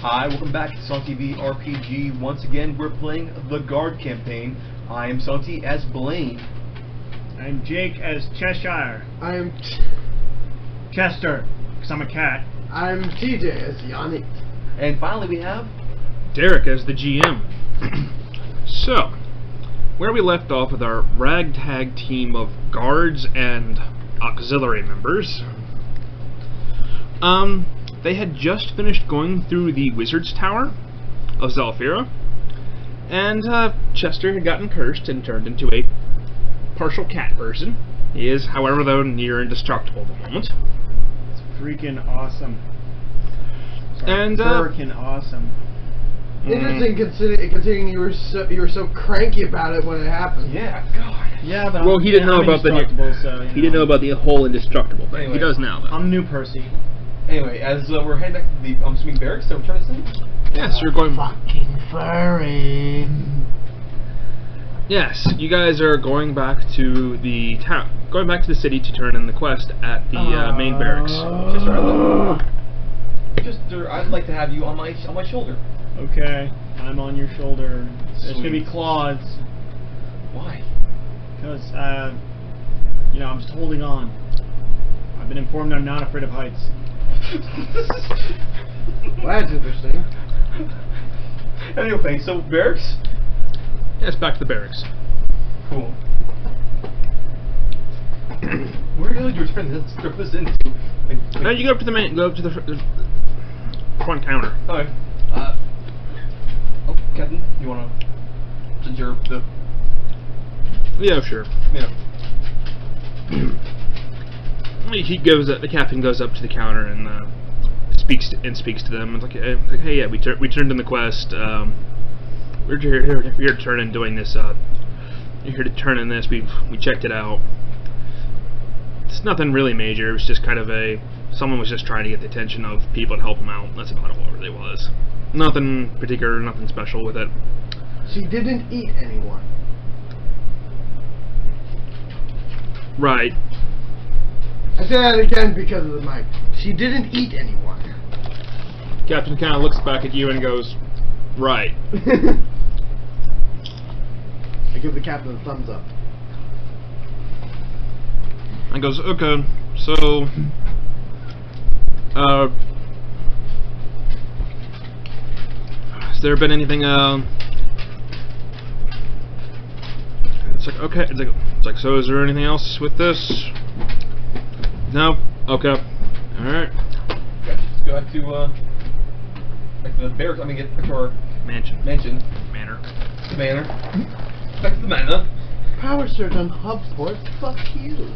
Hi, welcome back to Salty TV RPG. Once again, we're playing the Guard campaign. I am Salty as Blaine. I'm Jake as Cheshire. I'm Chester, because I'm a cat. I'm TJ as Yannick. And finally we have... Derek as the GM. So, where we left off with our ragtag team of guards and auxiliary members, they had just finished going through the Wizard's Tower of Zalfira, and Chester had gotten cursed and turned into a partial cat person. He is, however, though, near indestructible at the moment. It's freaking awesome. And freaking awesome. Interesting, considering you were so cranky about it when it happened. Yeah, God. Yeah, but well, he didn't know about he didn't know about the whole indestructible thing. Anyway, he does now, though. I'm new Percy. Anyway, as we're heading back to the swimming barracks, so we're trying to see. Yes, you're going. Fucking furry. Yes, you guys are going back to the town, going back to the city to turn in the quest at the main barracks. Chester, I'd like to have you on my shoulder. Okay, I'm on your shoulder. There's gonna be Sweet. claws. Why? Because, you know, I'm just holding on. I've been informed I'm not afraid of heights. Well, that's interesting. Anyway, so barracks? Yes, back to the barracks. Cool. Where do you turn this into? Now you go up to the main, go up to the front counter. Okay. Captain, you wanna... Since you're the... Yeah, sure. Yeah. He goes. The captain goes up to the counter and speaks to them. It's like, hey, yeah, we turned in the quest. We're here to turn in doing this. You're here to turn in this. We checked it out. It's nothing really major. It was just kind of someone was just trying to get the attention of people to help them out. That's about all it really was. Nothing particular, nothing special with it. She didn't eat anyone. Right. I say that again because of the mic. She didn't eat anyone. Captain kind of looks back at you and goes, right. I give the captain a thumbs up. And goes, okay, so, has there been anything, it's like, okay, it's like, so is there anything else with this? No? Okay. Alright. Okay, let's go back to the barracks. I mean, get back to our Mansion. manor. Back to the manor. Power surge on Hubport. Fuck you.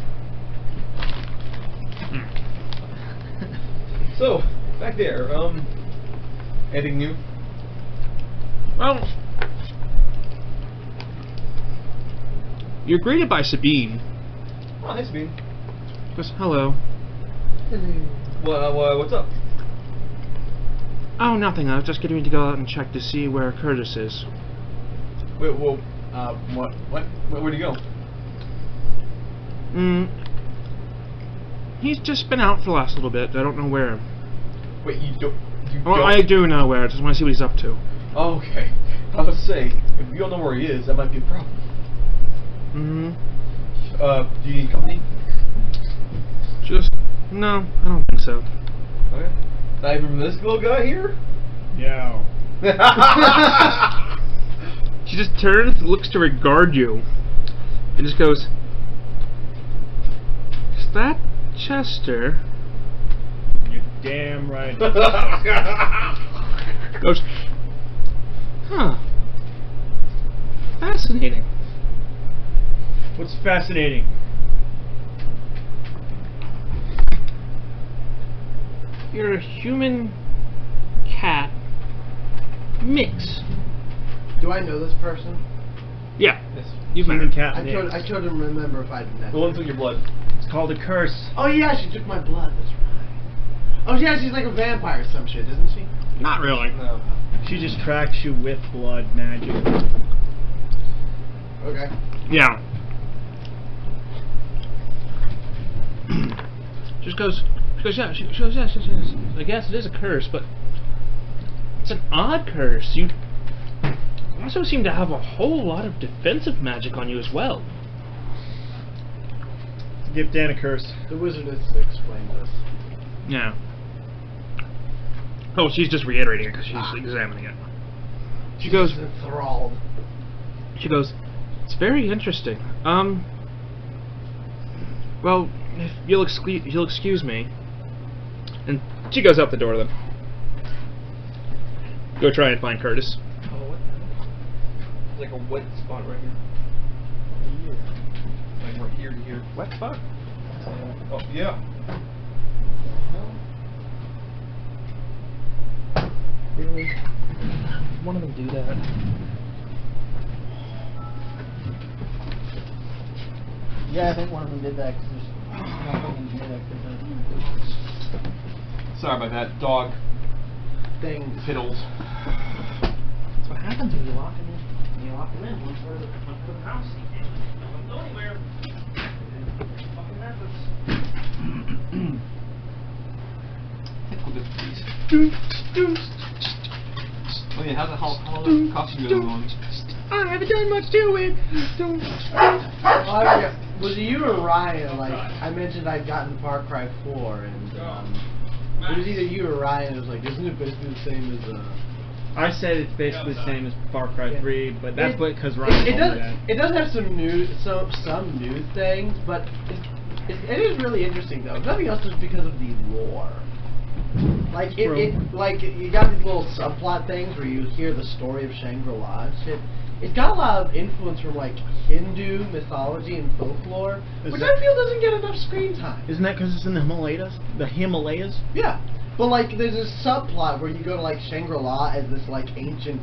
So, back there, anything new? Well, you're greeted by Sabine. Oh, nice being. Goes, hello. Hello. What's up? Oh, nothing. I was just getting ready to go out and check to see where Curtis is. Wait, whoa, what? Where'd you go? He's just been out for the last little bit. I don't know where. Wait, you don't... Well, I do know where. I just want to see what he's up to. Oh, okay. I was gonna say, if you don't know where he is, that might be a problem. Do you need company? No, I don't think so. Okay. Not even this little guy here? Yeah. She just turns, looks to regard you, and just goes, is that Chester? You're damn right. Goes, huh. Fascinating. What's fascinating? You're a human cat mix. Do I know this person? Yeah. Yes. You've met Human her. cat I mix. tried to remember if I did that. The ones with your blood. It's called a curse. Oh yeah, she took my blood. That's right. Oh yeah, she's like a vampire or some shit, isn't she? Not really. No. She just tracks you with blood magic. Okay. Yeah. She goes, yeah, she goes, yes. I guess it is a curse, but That's an odd curse. You also seem to have a whole lot of defensive magic on you as well. Give Dan a curse. The wizard has to explain this. Yeah. Oh, she's just reiterating it because she's examining it. She goes. Enthralled. She goes. It's very interesting. Well, if you'll excuse me. And she goes out the door then. Go try and find Curtis. Oh, what? There's like a wet spot right here. Like right here to here. Wet spot? Oh, yeah. Really? One of them do that? Yeah, I think one of them did that because there's nothing in here that could Sorry about that. Dog Things. fiddles. That's what happens when you lock him in. When you lock him in, one for the house. He can't go anywhere. Fucking happens. Tickle this, please. Oh yeah, how the costume goes on? I haven't done much to it. Was it you or Ryan? Like I mentioned, I'd gotten Far Cry 4, and it was either you or Ryan. It was like, isn't it basically the same as? I said it's basically the same as Far Cry 3, but that's because Ryan It told does. me that. It does have some new things, but it is really interesting though. If nothing else, just because of the lore. Like like you got these little subplot things where you hear the story of Shangri-La and shit. It's got a lot of influence from like Hindu mythology and folklore, which I feel doesn't get enough screen time. Isn't that because it's in the Himalayas? The Himalayas? Yeah, but like there's this subplot where you go to like Shangri-La as this like ancient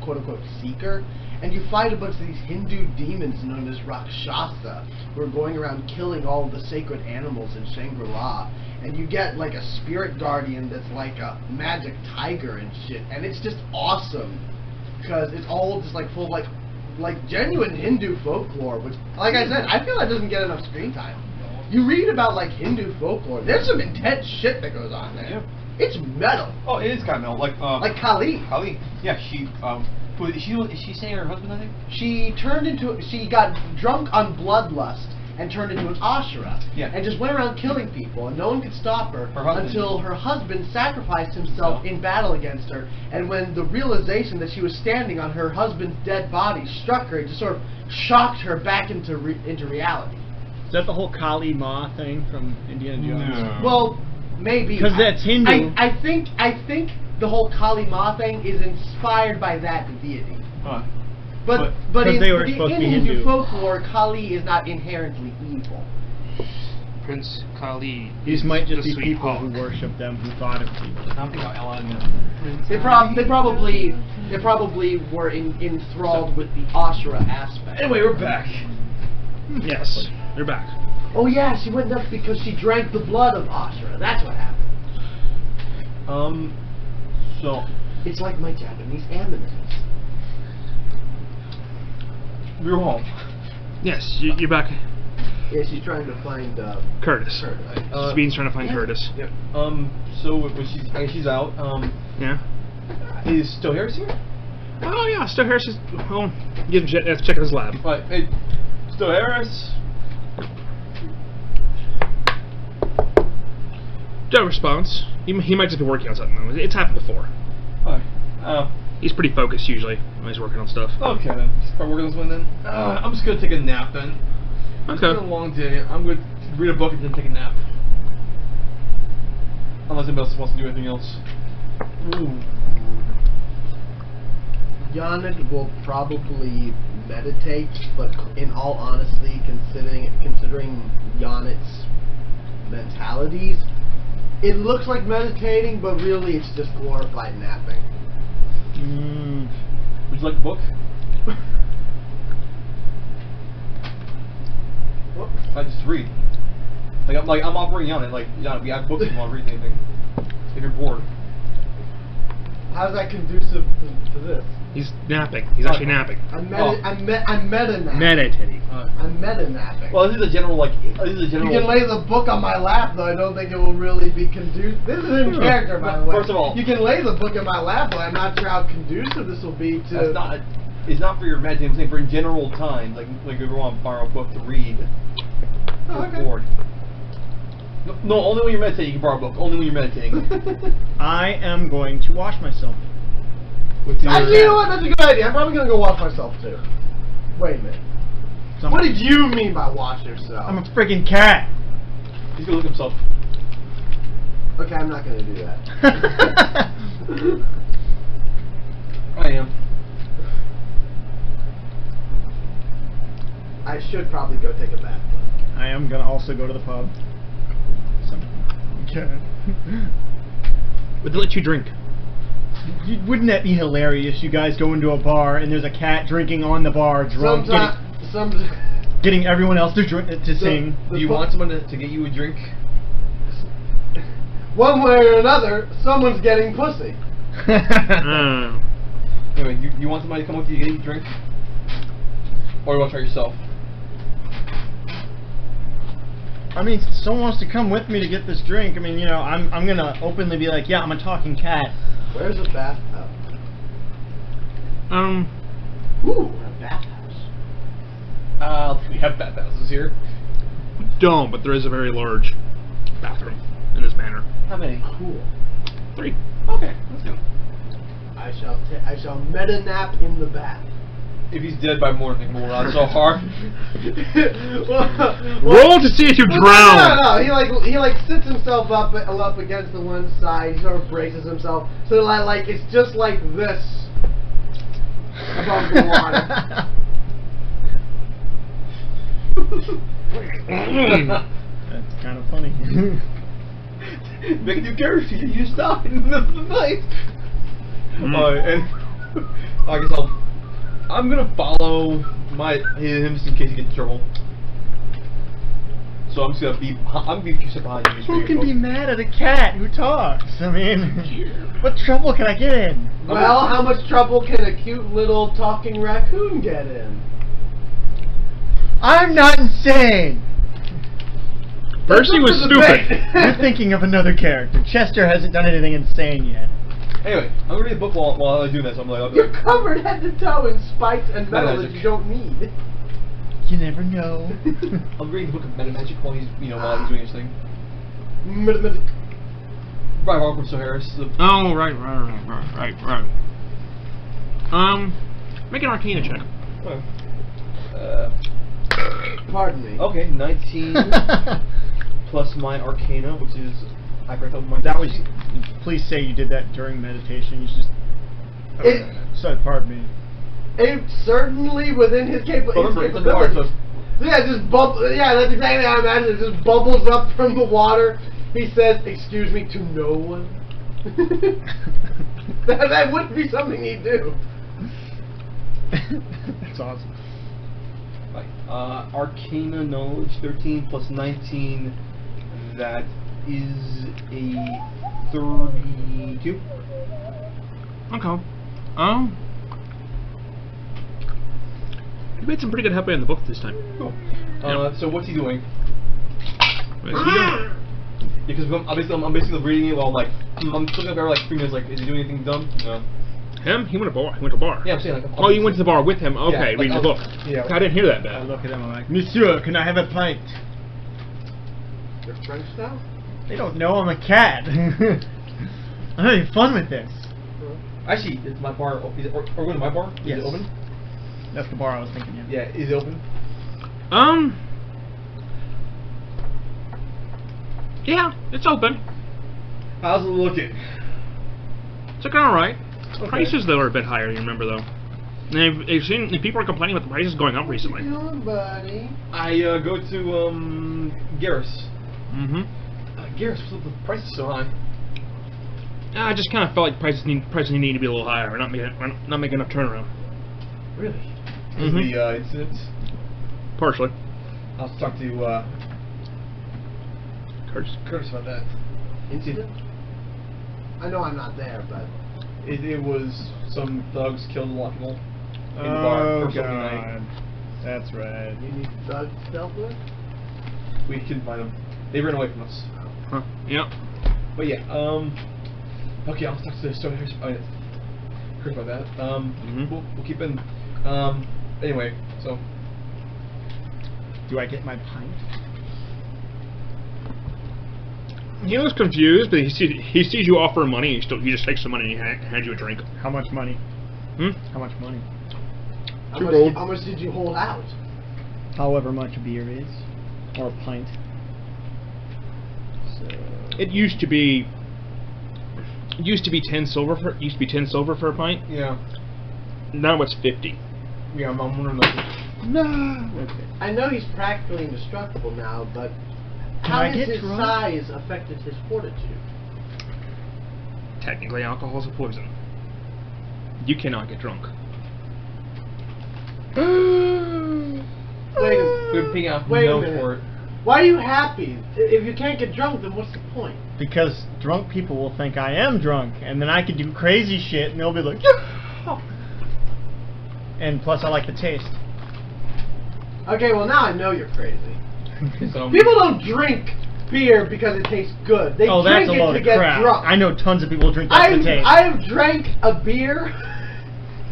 quote unquote seeker, and you fight a bunch of these Hindu demons known as Rakshasa who are going around killing all of the sacred animals in Shangri-La. And you get like a spirit guardian that's like a magic tiger and shit, and it's just awesome because it's all just like full of like genuine Hindu folklore, which, like I said, I feel that doesn't get enough screen time. You read about like Hindu folklore, there's some intense shit that goes on there. Yeah. It's metal. Oh, it is kind of metal. Like Kali. Kali. Yeah, she is she saying her husband? I think. She got drunk on bloodlust and turned into an Ashura, Yeah. and just went around killing people, and no one could stop her, husband. until her husband sacrificed himself in battle against her, and when the realization that she was standing on her husband's dead body struck her, it just sort of shocked her back into reality. Is that the whole Kali Ma thing from Indiana Jones? No. Well, maybe. 'Cause that's Hindu. I think the whole Kali Ma thing is inspired by that deity. But 'Cause in, they were supposed to in be Hindu Hindu. folklore, Kali is not inherently evil. Prince Kali. These might just the be sweet people hawk. who worship them who thought of people. I'm thinking about Ella and They probably were enthralled with the Ashura aspect. Anyway, we're back. Yes, you're back. Oh yeah, she went nuts because she drank the blood of Ashura. That's what happened. So It's like my Japanese eminence. we were home. Yes, you're back. Yeah, she's trying to find Curtis. Bean's trying to find Curtis. Yep. So when she's out, Yeah. is Still Harris here? Oh yeah, Still Harris is. Well, you have to check his lab. Right. Hey, Still Harris. No response. He might just be working on something. It's happened before. Hi. He's pretty focused usually when he's working on stuff. Okay then. Start working on this one then. I'm just gonna take a nap then. It's been a Okay. long day. I'm gonna read a book and then take a nap. Unless anybody else wants to do anything else. Ooh. Yannick will probably meditate, but in all honesty, considering Yannick's mentalities, it looks like meditating, but really it's just glorified napping. Would you like a book? What? I just read. I'm operating on it. Like, we have books if you want to read anything. If you're bored. I How's that conducive to this? He's napping. He's actually napping. I'm Oh. meta-napping. Meditating. I'm meta-napping. Well, this is a general, like, this is a general... You can lay the book on my lap, though I don't think it will really be conducive. This is in character, by the way. First of all... You can lay the book on my lap, but I'm not sure how conducive this will be to... That's not... It's not for your meditating, I'm saying for in general time, like if you want to borrow a book to read. Oh, okay. You're bored. No, only when you're meditating you can borrow a book. Only when you're meditating. I am going to wash myself. With your, Actually, you know what? That's a good idea. I'm probably going to go wash myself, too. Wait a minute. What did you mean by wash yourself? I'm a freaking cat. He's gonna look himself. Okay, I'm not going to do that. I am. I should probably go take a bath. I am gonna also go to the pub. Okay. Would they let you drink? Wouldn't that be hilarious? You guys go into a bar and there's a cat drinking on the bar, drunk, getting everyone else to sing. Do you want someone to get you a drink? One way or another, someone's getting pussy. Anyway, you want somebody to come with you to get you a drink? Or you want to try yourself? I mean, if someone wants to come with me to get this drink. I mean, you know, I'm gonna openly be like, yeah, I'm a talking cat. Where's a bathtub? Ooh, we're a bathhouse. We have bathhouses here. Don't, but there is a very large bathroom in this manor. How many? Cool. 3. Okay, let's go. I shall meta nap in the bath. If he's dead by morning, we'll not so hard. Roll to see if you drown. No. He like sits himself up against the one side. He sort of braces himself, so like it's just like this above the water. That's kind of funny. Make a new character sheet. You stop in the middle of the night. And I guess I'm gonna follow him just in case he gets in trouble. So I'm just gonna be a few steps behind you. Who can be mad at a cat who talks? I mean, what trouble can I get in? Well, how much trouble can a cute little talking raccoon get in? I'm not insane. Percy was stupid. You're thinking of another character. Chester hasn't done anything insane yet. Anyway, I'm gonna read the book while I do this. I'm like, You're covered head to toe in spikes and metal that you don't need. You never know. I'm reading the book of Meta Magic while he's while he's doing his thing. By Mark Harris. Oh, right. Make an Arcana check. Pardon me. Okay, 19 plus my Arcana, which is I forgot my. That was. Please say you did that during meditation. You just. So pardon me. It's certainly within his capability. Yeah, that's exactly how I imagine it. Just bubbles up from the water. He says, "Excuse me," to no one. that wouldn't be something he'd do. That's awesome. Right. Arcana knowledge 13 plus 19. That is a 32. Okay. You made some pretty good headway in the book this time. Cool. Yeah. So what's he doing? What's he doing? Because I'm basically reading it while I'm looking up every 3 minutes. Like, is he doing anything dumb? No. Him? He went to bar. He went to a bar. Yeah, I'm saying like. Oh, you went to the bar with him. Okay, reading the book. Yeah. I didn't hear that I bad. look at him. I'm like, Monsieur, can I have a pint? You're French now? They don't know I'm a cat. I'm having fun with this. Actually, is my bar? Is it, or go to my bar? Yes. Is it open? That's the bar I was thinking of. Yeah. Is it open? Yeah, it's open. How's it looking? It's looking alright. Okay. Prices though are a bit higher. You remember though. And I've seen people are complaining about the prices going up recently. Doing, buddy? I go to Garrus. Mm-hmm. Garrus, the price is so high. I just kind of felt like prices need to be a little higher. We're not making enough turnaround. Really? Mhm. The incidents. Partially. I'll talk to Curtis. Curtis about that. Incident? I know I'm not there, but It was some thugs killed a lot of people in the bar Oh first opening night. god. That's right. You need thugs to stealth with? We couldn't find them. They ran away from us. Huh. Yep. But yeah, okay, I'll talk to the story. Heard about that. We'll keep in. Anyway, so. Do I get my pint? He looks confused, but he sees you offer money. He just takes the money and he hands you a drink. How much money? Hmm? How much money? How much did you hold out? However much a beer is, or a pint. So It used to be 10 silver for a pint. Yeah. Now it's 50. Yeah, I'm wondering like. no. Okay. I know he's practically indestructible now, but Can how I has get his drunk? size affected his fortitude? Technically, alcohol's a poison. You cannot get drunk. Wait a We're picking out Wait a no minute. for it. Why are you happy? If you can't get drunk, then what's the point? Because drunk people will think I am drunk, and then I can do crazy shit, and they'll be like, yeah! And plus, I like the taste. Okay, well now I know you're crazy. So, People don't drink beer because it tastes good. They Oh, drink that's a it load to of get crap. drunk. I know tons of people who drink that for the taste. I've drank a beer.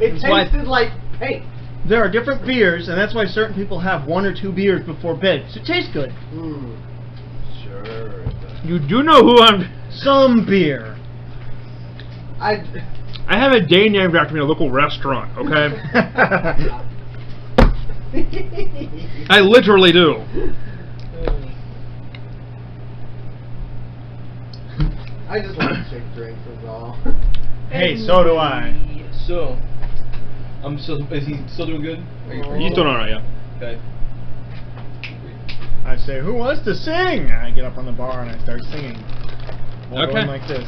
It That's why- tasted like paint. There are different beers, and that's why certain people have 1 or 2 beers before bed. So it tastes good. Sure. it does. You do know who I'm. Some beer. I have a day named after me in a local restaurant. Okay. I literally do. I just like chick drinks, is all. Hey, so do I. So, is he still doing good? He's doing alright, yeah. Okay. I say, who wants to sing? I get up on the bar and I start singing. While Okay. going like this.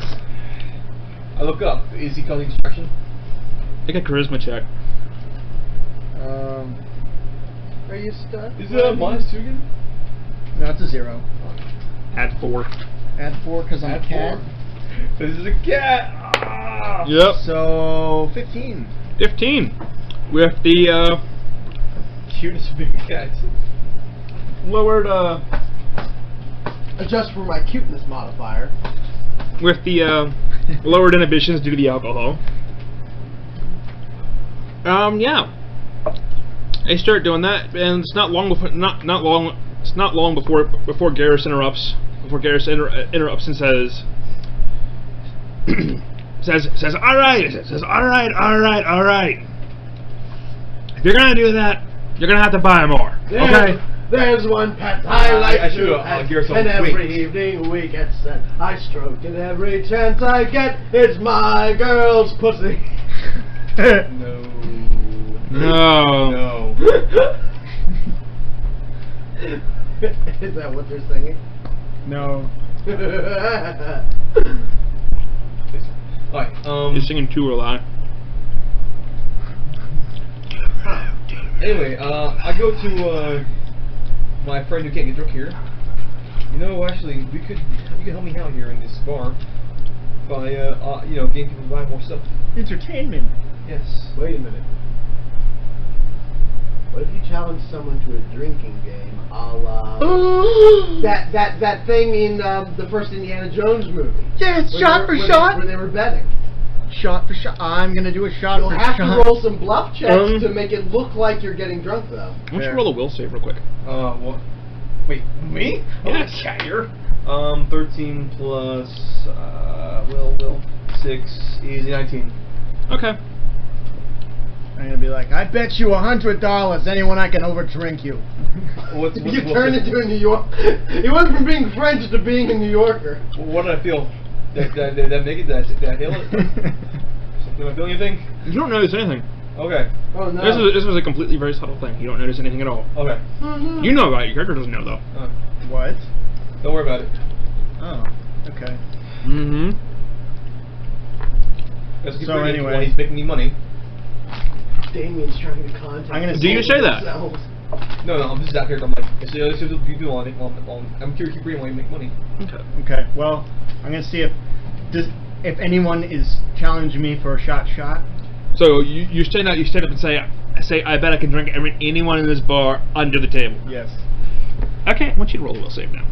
I look up. Is he causing distraction? Take a charisma check. Are you stuck? Is it -2 again? No, it's a 0. Add 4. Add 4 because I'm a Add cat. 4. This is a cat. Ah! Yep. So, 15. 15. With the Cutest big cat. lowered Adjust for my cuteness modifier. with the lowered inhibitions due to the alcohol. Yeah. They start doing that, and it's not long before It's not long before Garrus interrupts. Interrupts and says, says, all right. If you're gonna do that, you're gonna have to buy more. Okay. There's one pet I like I to should've, pet, Garrus, and every wait. evening we get set. I stroke it every chance I get. It's my girl's pussy. No. No. Is that what they're singing? No. Alright, You're singing too loud. anyway, I go to, my friend who can't get drunk here. You know, actually, you could help me out here in this bar by, getting people to buy more stuff. Entertainment. Yes. Wait a minute. What if you challenge someone to a drinking game, a la that thing in the first Indiana Jones movie? Yes, Where shot they were- for where shot. They, where they were betting. Shot for shot. I'm gonna do a shot You'll for have shot. to roll some bluff checks to make it look like you're getting drunk, though. Why don't you Fair. roll a will save real quick? What? Wait, me? Yes. Oh, cat here. 13 plus, will, 6, easy 19. Okay. I'm gonna be like, I bet you $100 anyone I can overdrink you. What's You turned into a New York. He went from being French to being a New Yorker. What did I feel? Did that make it? Did I hail it? Am I feeling anything? You don't notice anything. Okay. Oh no. This was a completely very subtle thing. You don't notice anything at all. Okay. Oh, no. You know about it. Your character doesn't know though. What? Don't worry about it. Oh, okay. Mm-hmm. Let's keep So bringing it anyway. while he's making me money. Damien's trying to contact. I'm gonna Do you say that? themselves. No, I'm just out here. I'm like, let's see what you do on it. I'm curious, keep bringing while you make money. Okay. Okay. Well, I'm gonna see if if anyone is challenging me for a shot. So you stand up and say, I bet I can drink anyone in this bar under the table. Yes. Okay, I want you to roll a will save now.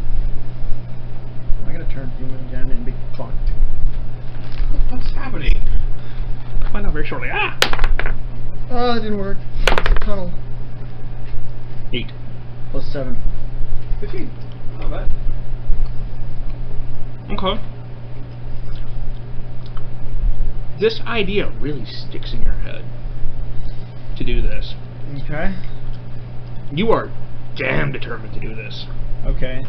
I'm gonna turn human again and be fucked. What's happening? I'll find out very shortly. Ah! Oh, it didn't work. It's a tunnel. 8. Plus 7. 15. Not bad. Okay. This idea really sticks in your head to do this. Okay. You are damn determined to do this. Okay.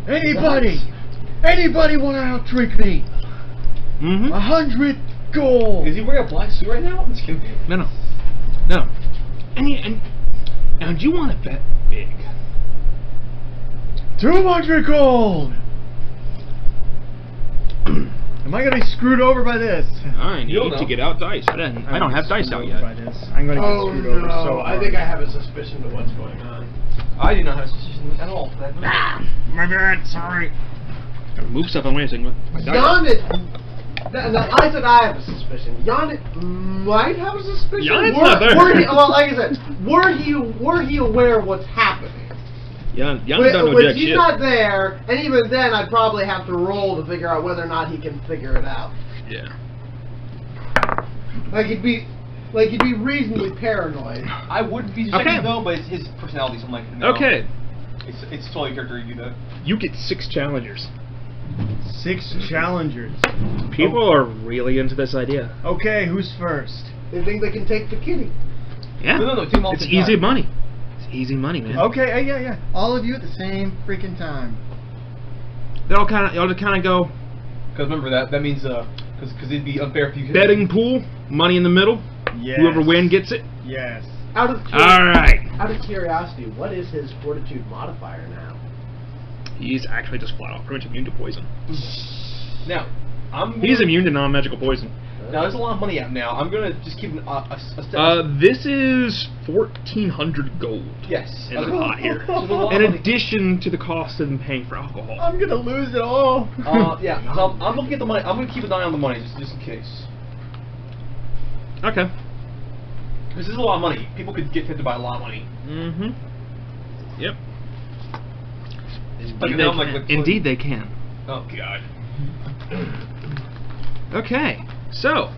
Anybody want to out-drink me? Mm-hmm. 100 gold. Is he wearing a black suit right now? I'm just kidding. No. And do you want to bet big? 200 gold. Am I gonna be screwed over by this? I need to get out dice. I don't have dice out yet. By this. I'm gonna get screwed over so hard. I think I have a suspicion of what's going on. I do not have a suspicion at all. For that. My bad. Sorry. Gotta move stuff on way with my dice. Yonit! I said I have a suspicion. Yonit might have a suspicion. Yonit's not there. Well, like I said, were he aware of what's happening? Yonit don't know jack he's shit. not there, and even then, I'd probably have to roll to figure out whether or not he can figure it out. Yeah. Like he'd be reasonably paranoid. I wouldn't be suspecting though, but it's his personality, so I'm like, no. Okay. It's totally a character you do that. You get 6 challengers. 6 challengers. People are really into this idea. Okay, who's first? They think they can take the kitty. Yeah. No, take them all It's at the easy time. money. It's easy money, man. Okay, yeah. All of you at the same freaking time. They'll kind of go Because remember that means because it'd be unfair if you betting pool, money in the middle. Yes. Whoever wins gets it. Yes. Out of curiosity, what is his fortitude modifier now? He's actually just flat out pretty much immune to poison. Now, He's immune to non-magical poison. Now there's a lot of money out now. I'm gonna just keep a step. This is 1,400 gold. Yes. In the pot here. So there's a lot In of money. addition to the cost of them paying for alcohol. I'm gonna lose it all. Yeah. So I'm looking at the money. I'm gonna keep an eye on the money just in case. Okay. This is a lot of money. People could get tempted by a lot of money. Mm-hmm. Yep. Indeed they can. Oh God. Okay, so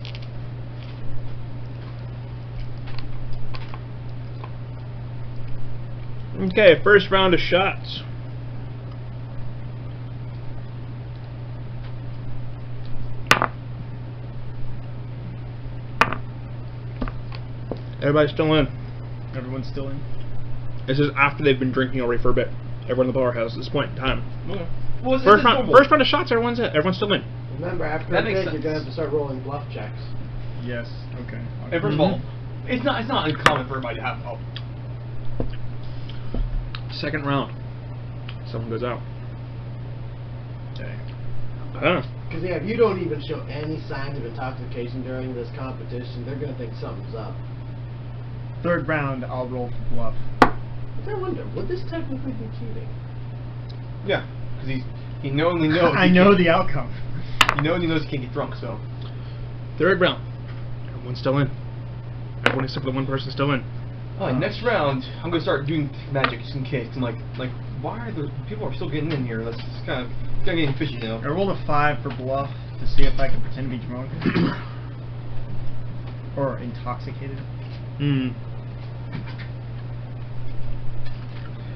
first round of shots. Everybody's still in. Everyone's still in. This is after they've been drinking already for a bit. Everyone in the bar has at this point in time. Okay. Well, First round of shots. Everyone's still in. Remember, after That a makes bit, you're sense. gonna have to start rolling bluff checks. Yes. Okay. Hey, first of all, it's not uncommon for everybody to have. Oh, Second round. Someone goes out. Okay. Huh. Because if you don't even show any signs of intoxication during this competition, they're gonna think something's up. Third round, I'll roll for bluff. But I wonder, would this technically be cheating? yeah, because he knowingly knows. I know the outcome. He knows he can't get drunk, so. Third round. Everyone's still in. Everyone except for the one person still in. Alright, next round, I'm gonna start doing magic just in case. And like, why are the people are still getting in here? That's kind of getting fishy now. I rolled a 5 for bluff to see if I can pretend to be drunk or intoxicated. Hmm.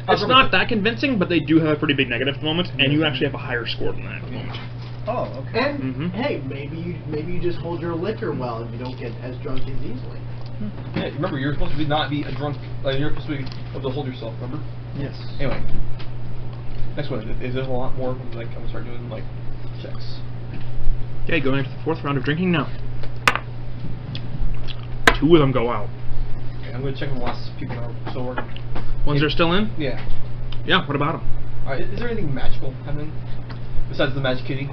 It's not that convincing, but they do have a pretty big negative at the moment, and you actually have a higher score than that at the moment. Oh, okay. And hey, maybe you just hold your liquor well and you don't get as drunk as easily. Yeah, remember, you're supposed to not be a drunk. You're supposed to be able to hold yourself. Remember? Yes. Anyway, next one. Is there a lot more? Like, I'm gonna start doing like checks. Okay, going into the fourth round of drinking now. 2 of them go out. Okay, I'm gonna check on the last people that are still working. Ones that are still in? Yeah. Yeah, what about them? Alright, is there anything magical happening besides the magic kitty?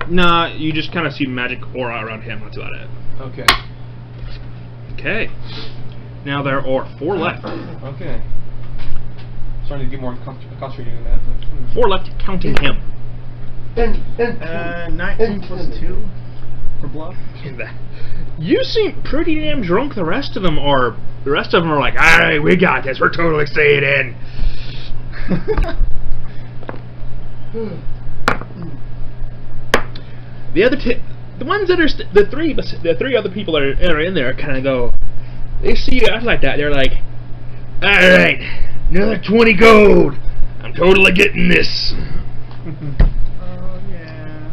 Nah, you just kind of see magic aura around him, that's about it. Okay. Okay. Now there are 4 left. Okay. Starting to get more concentrated on that. 4 left, counting him. 19 plus 2 for bluff. You seem pretty damn drunk. The rest of them are like, alright, we got this. We're totally staying in. The ones that are the three other people that are in there kind of go. They see you act like that. They're like, alright, another 20 gold. I'm totally getting this. Oh yeah.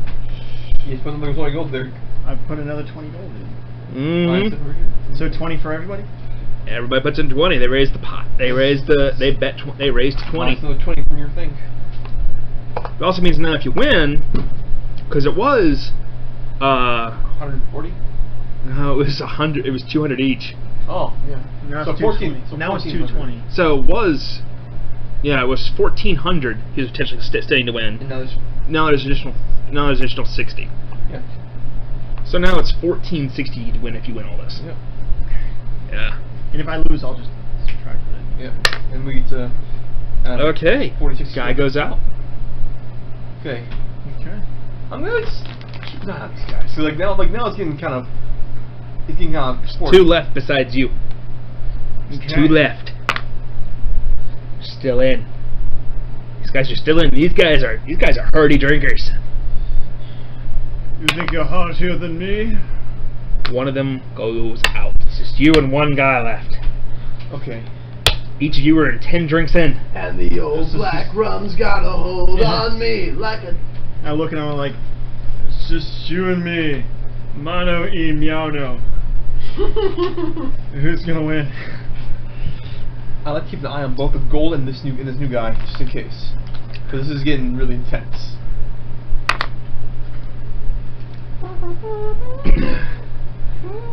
You spent another 20 gold there. I put another 20 gold in. Mm-hmm. So 20 for everybody? Everybody puts in 20. They raise the pot. They raised 20. So 20 from your thing. It also means now if you win, because it was 140. No, it was 100. It was 200 each. Oh yeah. Now So it's 14. 220. So Now it's 1400. 220. So it was, yeah, it was 1,400. He was potentially staying to win. And now there's Now there's additional 60. yeah. So now it's 1,460 to win if you win all this. Yeah. Yeah. And if I lose, I'll just subtract it. Yeah. And we get to Okay. 46. Guy goes out. Okay. Okay. I'm gonna just keep an eye on these guys. So like now it's getting kind of sporty. Two left besides you. Okay. Two left. Still in. These guys are still in. These guys are hardy drinkers. You think you're heartier than me? One of them goes out. It's just you and one guy left. Okay. Each of you are 10 drinks in. And the old black rum's got a hold on me like a... I look at him like, it's just you and me. Mano y miano. Who's gonna win? I like to keep an eye on both the gold and this new guy just in case, because this is getting really intense.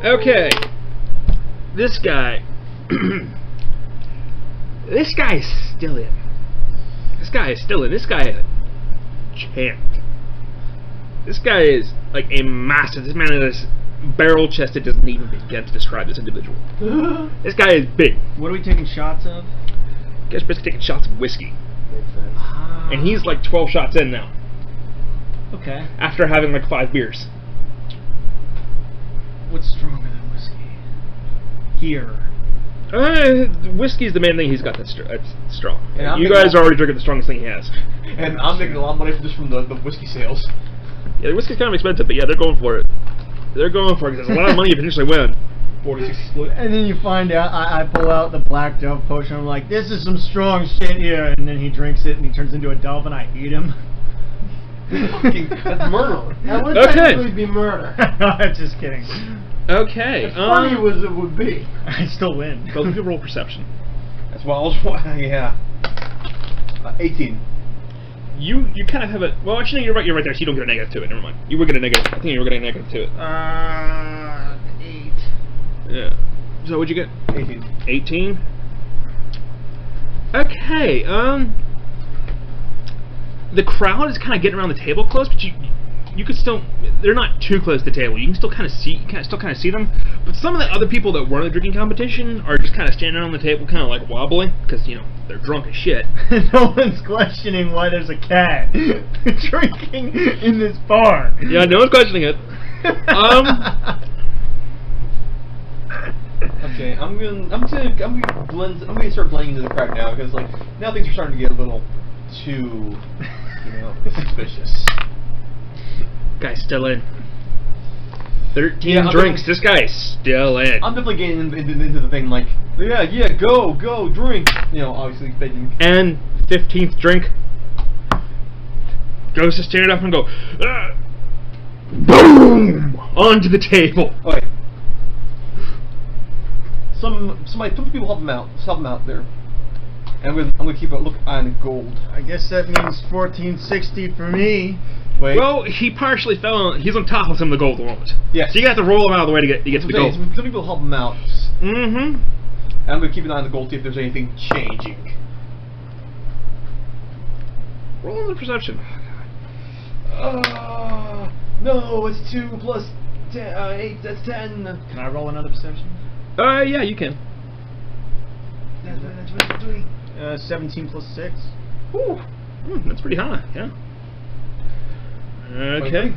Okay. This guy. This guy is still in. This guy is still in. This guy is a champ. This guy is like a master. This man is barrel chested. Doesn't even begin to describe this individual. This guy is big. What are we taking shots of? This guy's basically taking shots of whiskey. Makes sense. And he's like 12 shots in now. Okay. After having like 5 beers. What's stronger than whiskey? Here. Whiskey is the main thing he's got that's strong. And I'm You thinking guys are already drinking the strongest thing he has. And I'm making a lot of money just from the whiskey sales. Yeah, the whiskey's kind of expensive, but yeah, they're going for it. They're going for it because there's a lot of money you potentially win. 40-60 split. And then you find out, I pull out the Black Dove potion. I'm like, this is some strong shit here. And then he drinks it and he turns into a dove and I eat him. That's murder. That would Okay. technically be murder. Just kidding. Okay. As funny as it would be. I still win. Both of you roll perception. That's why I was yeah. 18. You kind of have a well. Actually, you're right there. So you don't get a negative to it. Never mind. You were getting a negative. I think you were getting a negative to it. 8. Yeah. So what'd you get? 18. 18. Okay. The crowd is kind of getting around the table close, but you could still. They're not too close to the table. You can still kind of see. You can still kind of see them. But some of the other people that weren't in the drinking competition are just kind of standing on the table, kind of like wobbling, because they're drunk as shit. No one's questioning why there's a cat drinking in this bar. Yeah, no one's questioning it. Okay, I'm gonna start blending into the crowd now because like now things are starting to get a little too suspicious. Guy's still in. 13 Yeah, drinks. This guy's still in. I'm definitely getting into the thing like yeah go drink, obviously thinking. And 15th drink goes to stand up and go boom onto the table. Okay. Some people help him out. Let's help him out there. And I'm gonna keep a look on the gold. I guess that means 1460 for me. Wait. Well, he partially fell on. He's on top of some of the gold at the moment. Yes. So you have to roll him out of the way to get to the gold. Some people help him out. Mm-hmm. And I'm gonna keep an eye on the gold, see if there's anything changing. Roll on the perception. No, it's 2 plus 10, 8. That's 10. Can I roll another perception? Yeah, you can. That's 3. 17 plus 6. Ooh, that's pretty high. Yeah. Okay.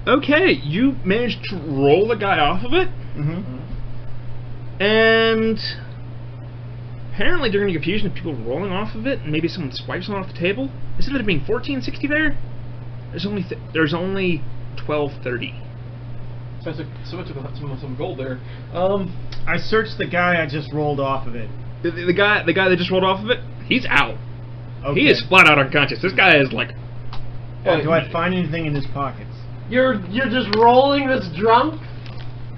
Okay, you managed to roll the guy off of it, and apparently during the confusion of people rolling off of it, and maybe someone swipes one off the table, instead of it being 1460 there, there's only 1230. So much of some gold there. I searched the guy I just rolled off of it. The guy that just rolled off of it, he's out. Okay. He is flat out unconscious. This guy is like. Do I find anything in his pockets? You're just rolling this drunk?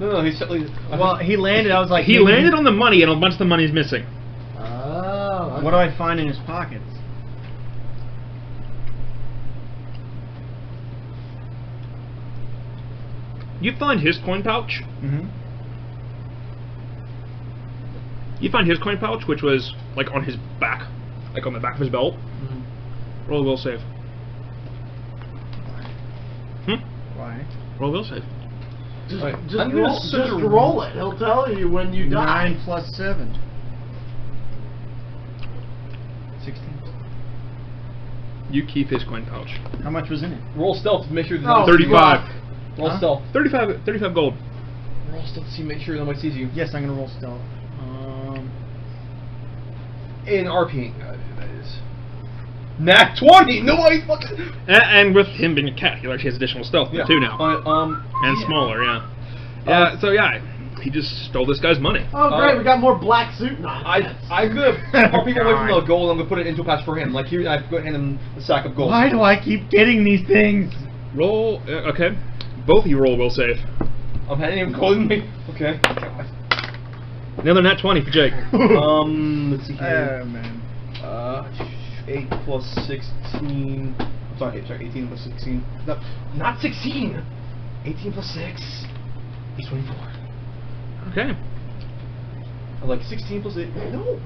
No, he's Well, he landed. I was like, He landed on the money, and a bunch of the money is missing. Oh. Okay. What do I find in his pockets? You find his coin pouch. Mm-hmm. You find his coin pouch, which was like on his back, like on the back of his belt. Roll a will save. Why? Roll a will save. Just roll it. He'll tell you when you die. 9 plus 7. 16. You keep his coin pouch. How much was in it? Roll stealth to make sure. Oh, 35. Roll Huh? stealth. 35 gold. Roll stealth to see, make sure nobody sees you. Yes, I'm gonna roll stealth. In RP, that is. Nat 20. Nobody fucking. And with him being a cat, he actually has additional stealth too now, and yeah. smaller. Yeah. So yeah, he just stole this guy's money. Oh great, we got more black suit nonsense. I'm gonna pull people away from the gold. I'm gonna put it into a patch for him. Like here, I'm gonna hand him a sack of gold. Why do I keep getting these things? Roll. Okay. Both of you roll a will save. I'm handing him gold in me. Okay. Another nat 20 for Jake. Let's see here. Oh man. 8 plus 16. Sorry, 18 plus 16. No, not 16. 18 plus 6 is 24. Okay. I'm like 16 plus 8. No.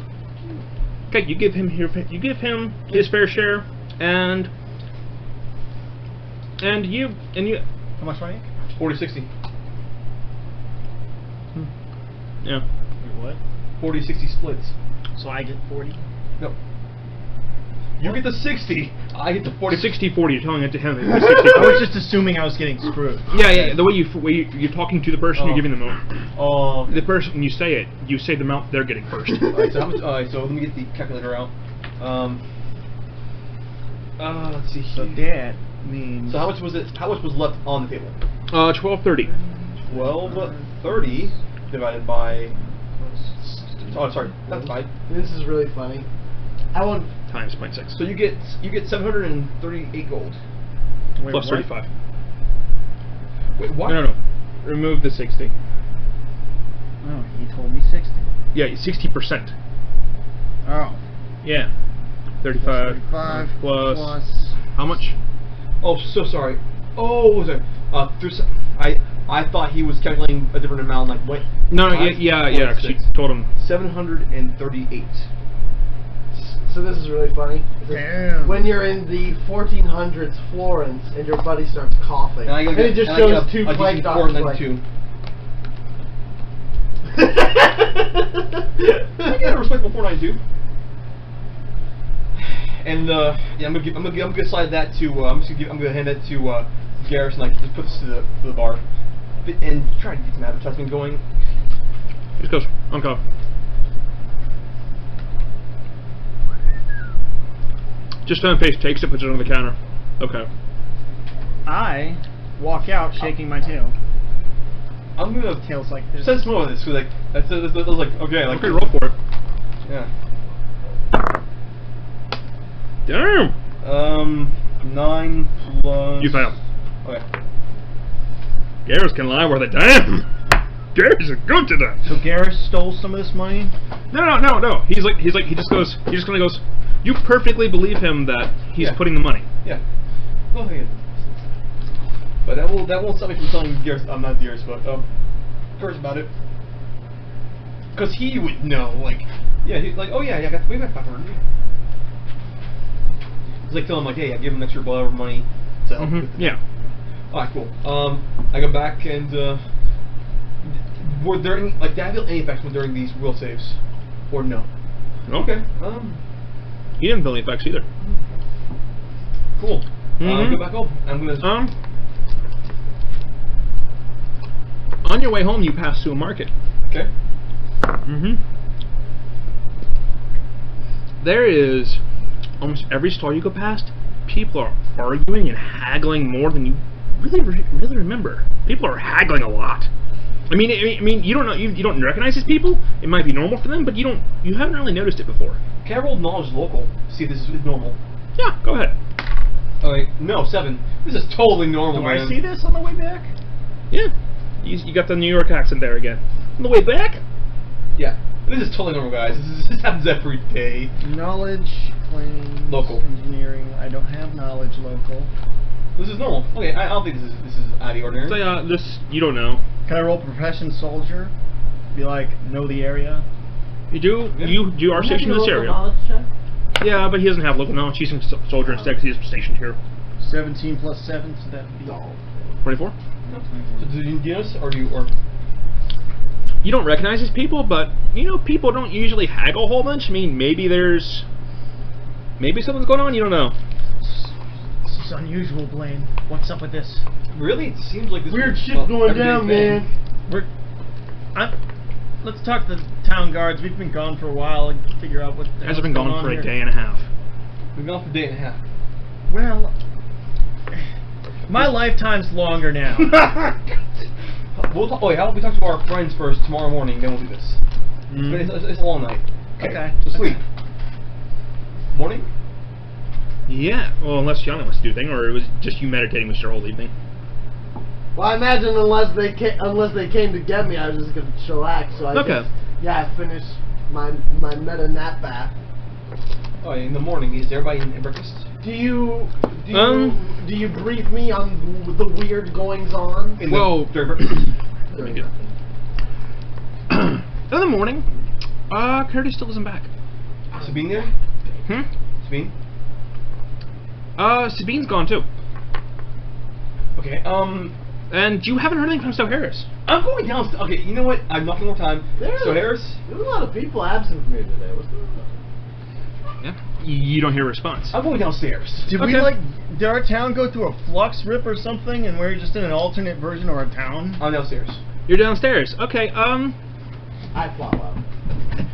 Okay, you give him his fair share, and you. How much money? 40, 60. Yeah. Wait, what? 40, 60 splits. So I get 40? No. You get the 60. I get the 40. 60-40. You're telling it to him. I was just assuming I was getting screwed. Yeah. The way you're talking to the person, you're giving them The the person you say it. You say the amount they're getting first. Alright, so how much? Alright, so let me get the calculator out. Let's see. So that means. So how much was it? How much was left on the table? 1230. 1230 divided by. Oh, sorry, that's fine. This is really funny. I want. Times 0.6. So you get 738 gold. Wait, Plus what? 35. Wait, what? No. Remove the 60. Oh, he told me 60. Yeah, 60%. Oh. Yeah. 35. 35 plus. How much? Oh, so sorry. Oh, sorry. I thought he was calculating a different amount. Like what? No, yeah. Cause you told him 738. So this is really funny. Damn. When you're in the 1400s Florence and your buddy starts coughing, and it just shows two plague doctors like. I get a respectable 492. And yeah, I'm gonna slide that to. I'm gonna hand that to Garrison. Like, just put this to the bar, and try to get some advertisement going. Just goes on call. Just fan face takes it, puts it on the counter. Okay. I walk out shaking my tail. I'm gonna Tail's like this. sense more of this because like that's like okay, like Okay, roll for it. yeah. Damn. 9 plus. You fail. Okay. Garrus can lie with a damn. Garrus is good to that. So Garrus stole some of this money? No. He just kind of goes. You perfectly believe him that he's putting the money. Yeah. Well, yeah. But that won't stop me from telling Garrus. I'm not Garrus, but Garrus about it. Cause he would know, like, yeah, he's like, oh yeah, we got 500. It's like telling him, like, hey, I give him extra whatever money to help with it. Yeah. Alright, cool. I go back and were there any, like, did I feel any effects during these will saves, or no? Okay. You didn't feel any effects either. Cool. Mhm. Go back up. I'm gonna. On your way home, you pass through a market. Okay. There is almost every store you go past. People are arguing and haggling more than you really remember. People are haggling a lot. I mean, you don't know, you don't recognize these people. It might be normal for them, but you haven't really noticed it before. Can I roll knowledge local? See if this is normal. Yeah, go ahead. Okay, no, 7. This is totally normal, Do man. I see this on the way back? Yeah, you got the New York accent there again. On the way back. Yeah, this is totally normal, guys. This happens every day. Knowledge, claims, Local. engineering. I don't have knowledge local. This is normal. Okay, I don't think this is out of the ordinary. So this you don't know. Can I roll profession soldier? Be like, know the area? You do. Yeah. You are stationed in this area. Yeah, but he doesn't have local knowledge. He's a soldier instead because he's stationed here. 17 plus 7, so that would be... 24. So do you notice, or You don't recognize these people, but people don't usually haggle a whole bunch. I mean, maybe something's going on. You don't know. This is unusual, Blaine. What's up with this? really? It seems like this Weird is, shit well, going everyday down, thing. man. Let's talk to the town guards. We've been gone for a while and figure out what the You guys hell's have been going gone on for here. a day and a half. We've gone for a day and a half. Well, my lifetime's longer now. We'll talk. Oh, yeah, we talk to our friends first tomorrow morning. Then we'll do this. But it's a long night. Okay. So sleep. Morning. Yeah. Well, unless Yana wants to do a thing, or it was just you meditating with your whole evening. Well, I imagine unless they came to get me, I was just gonna chillax. So I Okay. guess, yeah, I finished my meta nap bath. Oh, in the morning. Is everybody in breakfast? Do you brief me on the weird goings on? Well, during breakfast. Let me get. In the morning, Curtis still isn't back. Sabine there? Sabine? Sabine's gone too. Okay. And you haven't heard anything from Stowe Harris. I'm going down. Okay, you know what? I'm knocking more time. So Harris. There's a lot of people absent from here today. What's going on? Yeah. You don't hear a response. I'm going downstairs. Did did our town go through a flux rip or something, and we're just in an alternate version of our town? I'm downstairs. You're downstairs. Okay. I follow.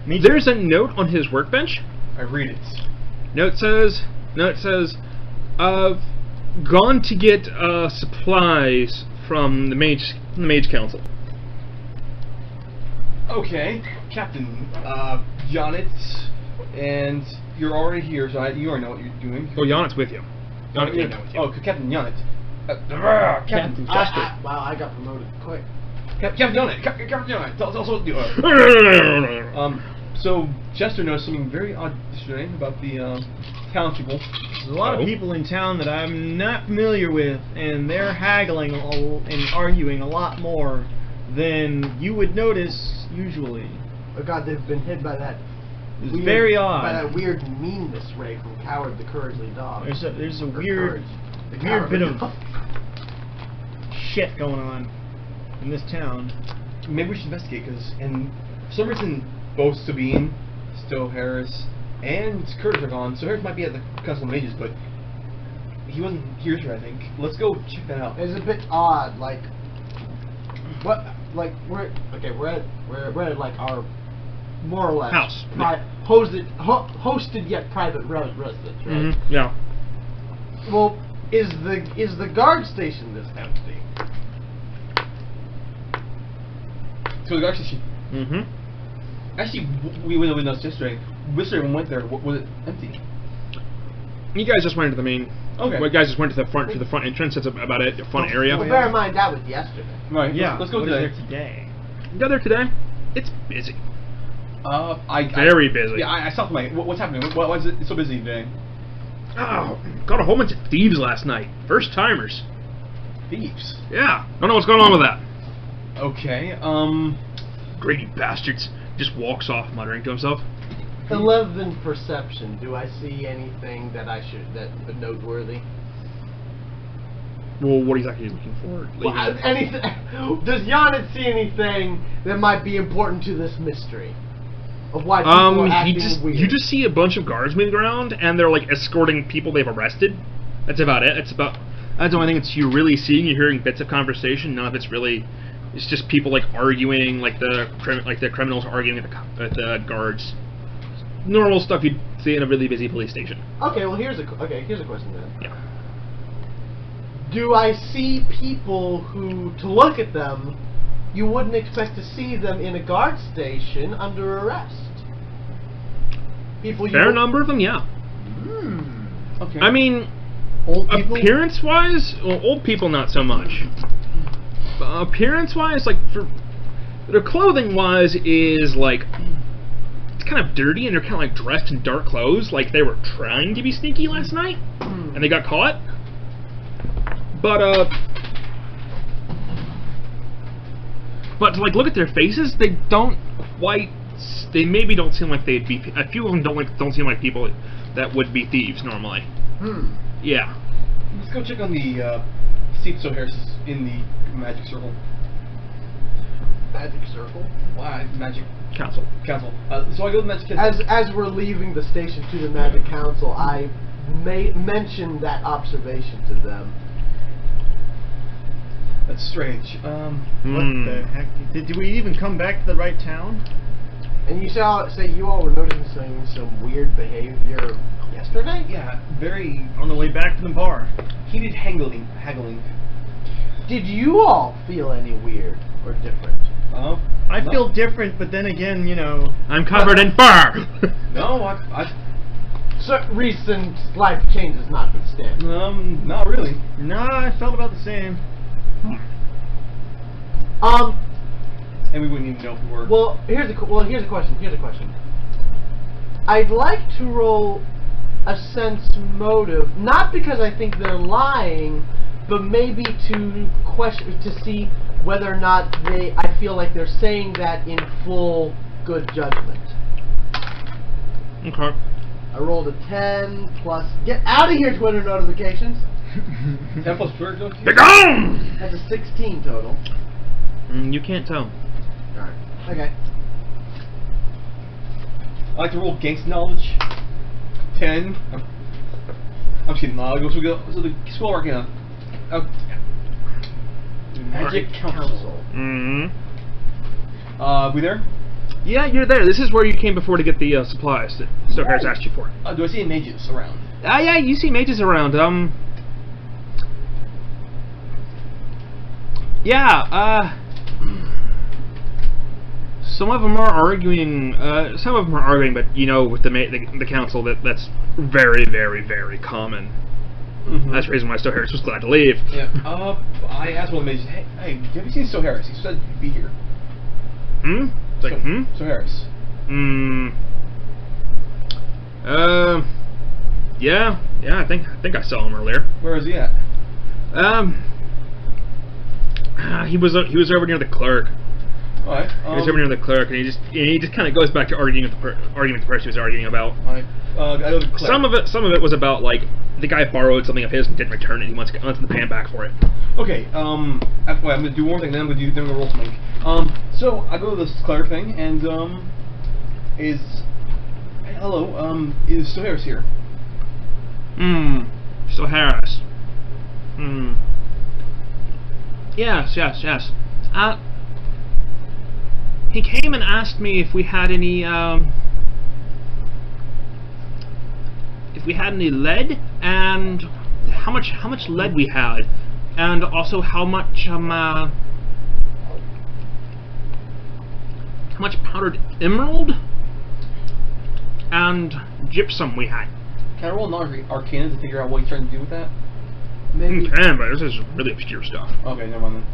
There's a note on his workbench. I read it. Note says, gone to get supplies from the mage council. Okay, Captain Janet, and you're already here, so you already know what you're doing. Oh, Janet's with you. Janet came down with you. Oh, Captain Janet. Captain Chester. Wow, I got promoted quick. Captain Janet. Captain Janet. Tell us what to do. So Chester knows something very odd yesterday about the townspeople. There's a lot of people in town that I'm not familiar with, and they're haggling and arguing a lot more than you would notice usually. Oh God, they've been hit by that. It's very odd. By that weird meanness ray from Coward the Cowardly Dog. There's a Or weird Courage, the weird bit Cowardly of Dog. shit going on in this town. Maybe we should investigate, because for some reason both Sabine, Stowe Harris, and Curtis are gone. So Harris might be at the Council of Mages, but he wasn't here today, I think. Let's go check that out. It's a bit odd, like what? Like we're at like our more or less House. hosted yet private residence, right? Mm-hmm. Yeah. Well, is the guard station this empty? So the guard station. Mm-hmm. Actually, we went over this yesterday. Yesterday when we went there, was it empty? You guys just went to the main. Okay. Well, you guys just went to the front entrance. That's about it. The front area. Well, bear in mind that was yesterday. Right. Yeah. Let's go what is today. there today? Go there today. It's busy. Very busy. Yeah, I stopped my. What's happening? Why is it so busy today? Oh, got a whole bunch of thieves last night. First timers. Thieves. Yeah. Don't know what's going on with that. Okay. Greedy bastards. Just walks off, muttering to himself. 11 perception. Do I see anything that noteworthy? Well, what exactly are you looking for? Well, anything? Does Janet see anything that might be important to this mystery? of why people are acting weird? You just see a bunch of guards moving around, and they're like escorting people they've arrested. That's about it. That's the only thing you're really seeing. You're hearing bits of conversation. None of it's really. It's just people like arguing, like the criminals arguing with the guards. Normal stuff you'd see in a really busy police station. Okay, well here's a question then. Yeah. Do I see people who, to look at them, you wouldn't expect to see them in a guard station under arrest? People. Fair number of them, yeah. Okay. I mean, Old people? appearance-wise, well, old people not so much. Appearance-wise, like for their clothing-wise is like it's kind of dirty, and they're kind of like dressed in dark clothes, like they were trying to be sneaky last night, and they got caught. But to like look at their faces, they don't quite. They maybe don't seem like they'd be. A few of them don't seem like people that would be thieves normally. Yeah. Let's go check on the see if Soharis is in the magic circle. Magic circle? Why magic Council. council? So I go to the magic council. As we're leaving the station to the Magic Council, I mention that observation to them. That's strange. What the heck? Did we even come back to the right town? And you say you all were noticing some weird behavior yesterday? Yeah, very On the way back to the bar. heated haggling. Did you all feel any weird or different? I feel different, but then again, you know. I'm covered in fur. No, So recent life changes notwithstanding. not really. Nah, I felt about the same. And we wouldn't even know if we were. Well, here's a question. I'd like to roll a sense motive, not because I think they're lying, but maybe to see whether or not I feel like they're saying that in full good judgment. Okay. I rolled a 10 plus. Get out of here, Twitter notifications. 10 plus Twitter. Be gone! That's a 16 total. You can't tell. Alright. Okay. I like to roll gangster knowledge. 10. I'm just kidding. So the school arcana. Magic Council. Mm-hmm. We there? Yeah, you're there. This is where you came before to get the supplies that Soharis asked you for. Do I see any mages around? Yeah, you see mages around. Some of them are arguing. But you know, with the council, that's very, very, very common. That's the reason why Soharis was glad to leave. Yeah. I asked one of the mages, hey, have you seen Soharis? He said he'd be here. It's like, Soharis. Yeah, I think I saw him earlier. Where is he at? He was over near the clerk. Alright. He was over near the clerk, and he just kind of goes back to arguing with the person he was arguing about. Alright. I go to the clerk. Some of it was about like the guy borrowed something of his and didn't return it. He wants him to pay him back for it. Okay. I'm gonna do one thing, then I'm gonna roll something. So I go to this clerk thing, and hey, hello. Is Soharis here? Soharis. Yes. He came and asked me if we had any lead, and how much lead we had, and also how much powdered emerald and gypsum we had. Can I roll an arcana to figure out what he's trying to do with that? Maybe. You can, but this is really obscure stuff. Okay, never mind then.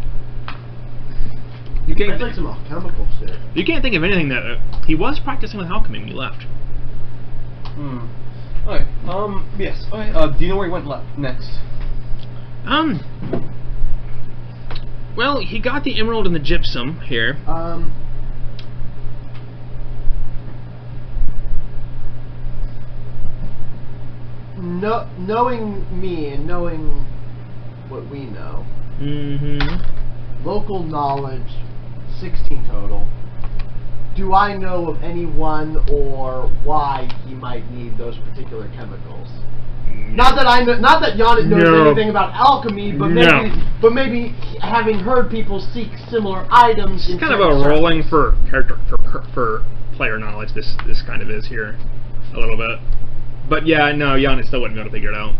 I'd like some alchemical shit. You can't think of anything that he was practicing with alchemy when he left. Okay. Yes. Okay. Do you know where he went next? Well, he got the emerald and the gypsum here. Knowing me and knowing what we know. Local knowledge, 16 total. do I know of anyone or why he might need those particular chemicals? Not that Giannis knows anything about alchemy, but maybe having heard people seek similar items. It's kind of a rolling for character for player knowledge. This kind of is here a little bit, but yeah, no, Giannis still wouldn't be able to figure it out.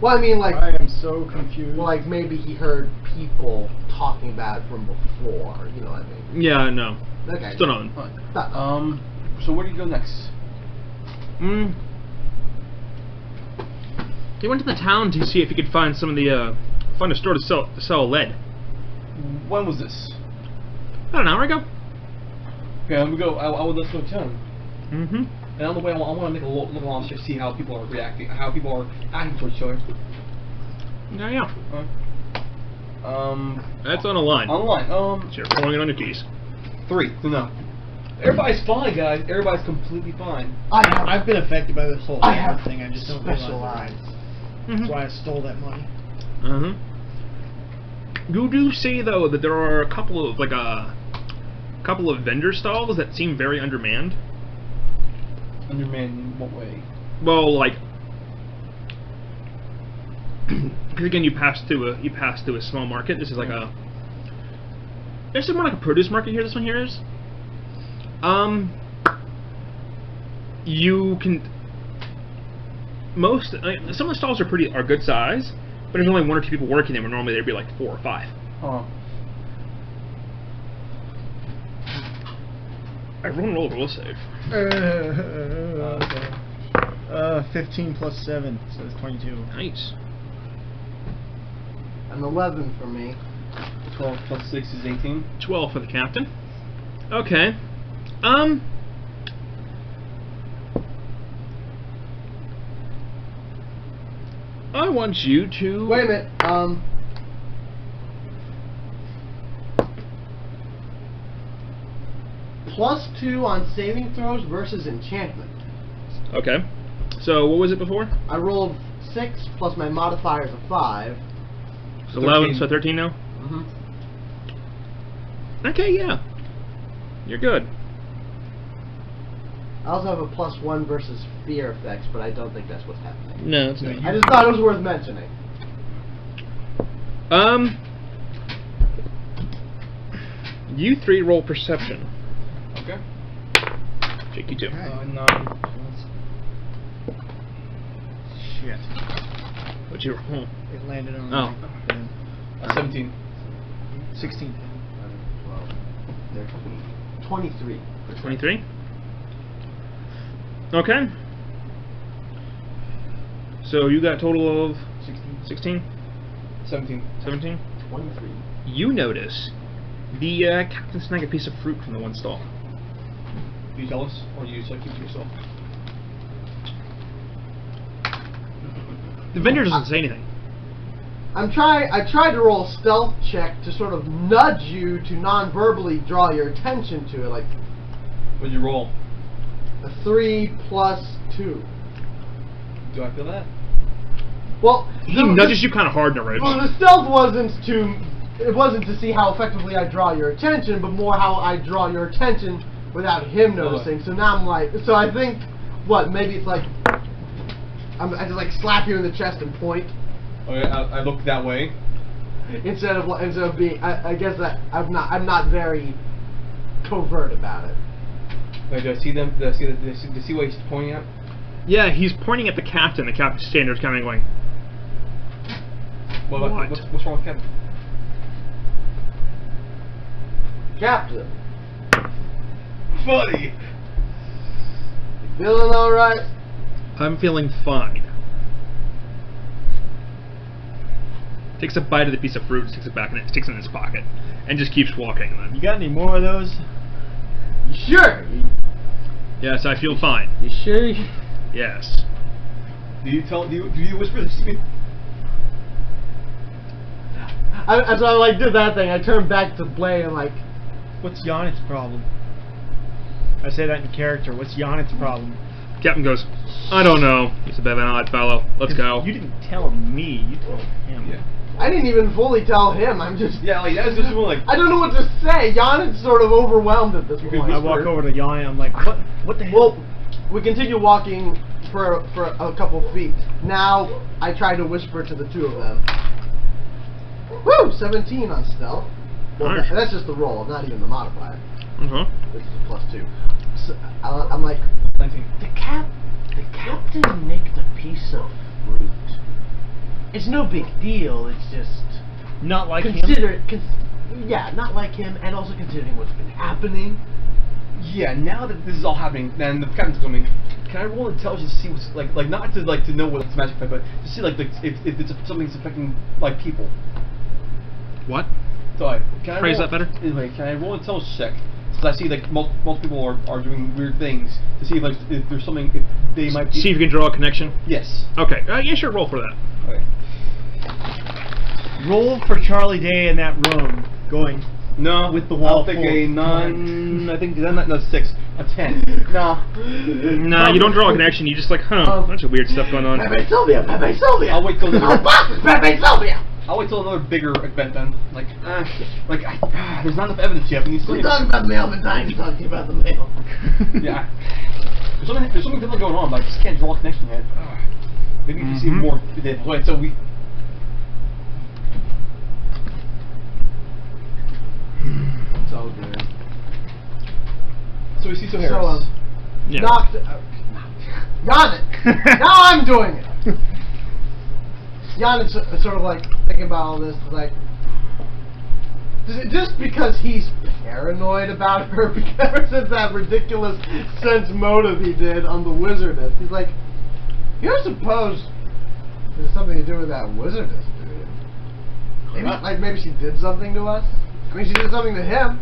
Well, I mean, like, I am so confused. Well, like maybe he heard people talking about it from before. You know what I mean? Yeah, no. Okay. Still not. So where do you go next? He went to the town to see if he could find some of the find a store to sell lead. When was this? About an hour ago. Okay, let me go. Let's go to town. Mm-hmm. And on the way, I want to make a look around to see how people are reacting, how people are acting towards each other. Yeah. Alright. That's on a line. Online. So you're pulling it on your keys. 3. No. Everybody's fine, guys. Everybody's completely fine. I've been affected by this whole thing. I just don't special realize eyes. it. That's why I stole that money. You do see though that there are a couple of vendor stalls that seem very undermanned. Undermanned in what way? Well, like, because again, you pass through a small market. This is like there's more like a produce market here. This one here is. You can some of the stalls are good size, but there's only 1 or 2 people working there. Where normally there'd be like 4 or 5. Oh. Everyone roll save. 15 plus 7, so it's 22. Nice. An 11 for me. 12 plus 6 is 18. 12 for the captain. Okay. I want you to... Wait a minute. +2 on saving throws versus enchantment. Okay. So what was it before? I rolled 6 plus my modifier is a 5. So 11, so 13 now? Mm-hmm. Okay, yeah. You're good. I also have a +1 versus fear effects, but I don't think that's what's happening. No, it's not. I just thought it was worth mentioning. You 3 roll perception. Okay. Jake, you 2. 9. Shit. What'd you roll? It landed on Oh. 17. 16. 12, 13, 23. 23? Okay. So you got a total of 16? 17. 17? 23. You notice the captain snag a piece of fruit from the one stall. Are you jealous, or do you just like keep it to yourself? The vendor doesn't say anything. I tried to roll a stealth check to sort of nudge you to non-verbally draw your attention to it, like What'd you roll? a 3 plus 2. Do I feel that? Well, He nudges you kind of hard in the ribs. Well, the stealth wasn't to see how effectively I draw your attention, but more how I draw your attention without him noticing. So now I'm like, so I think, maybe it's like, I just like slap you in the chest and point. Okay, I look that way. Instead of being, I guess that I'm not very covert about it. Wait, do I see them? Do I see what he's pointing at? Yeah, he's pointing at the captain. The captain's standing there kind of going, What? What? What's wrong with Kevin? Captain, Buddy! feeling alright? I'm feeling fine. Takes a bite of the piece of fruit, sticks it back, and sticks it in his pocket, and just keeps walking. And You then, got any more of those? You sure? yes, I feel fine. You sure? Yes. Do you whisper this to me? So I like did that thing. I turned back to Blay and like, What's Yonit's problem? I say that in character. What's Yonit's problem? Captain goes, I don't know. He's a bit of an odd fellow. Let's go. You didn't tell me. You told him. Yeah. I I didn't even fully tell him. I'm just... Yeah, like, that's just like... I don't know what to say. Jan is sort of overwhelmed at this point. I walk over to Yanni. I'm like, what the hell? Well, we continue walking for a couple feet. Now, I try to whisper to the two of them. Woo! 17 on stealth. Well, Nice. that's just the roll, not even the modifier. This is a +2. So, I'm like, 19. the captain nicked a piece of fruit. It's no big deal. It's just Not like him. Yeah, not like him, and also considering what's been happening. Yeah, now that this is all happening, then the captain's coming. Can I roll intelligence to see what's like not to know what it's magic effect, but to see if it's something's affecting like people. What? Sorry. Can I Phrase roll, that better? Anyway, can I roll an intelligence check? Because I see like multiple people are doing weird things to see if there's something if they might be. See if you can draw a connection. Yes. Okay. Yeah, sure. Roll for that. Okay. Roll for Charlie Day in that room, going. No, with the wall. I think a 9. I think no 6, a 10. No. No, you don't draw a connection. You just like, bunch of weird stuff going on. Pepe Sylvia! Pepe Sylvia! I'll wait till Oh, boss! Pepe Sylvia! I'll wait till another bigger event then. There's not enough evidence yet. We need We're talking about the mail, but I'm talking about the mail. Yeah. There's something different going on, but I just can't draw a connection yet. Maybe you can see more. Wait, so we. It's all good. So we see Harris. Yeah. Knocked. Jan! Now I'm doing it! Jan is sort of like thinking about all this, like. Just because he's paranoid about her, ever since that ridiculous sense motive he did on the wizardess, he's like, you don't suppose there's something to do with that wizardess, do you? Maybe she did something to us? I mean, she did something to him.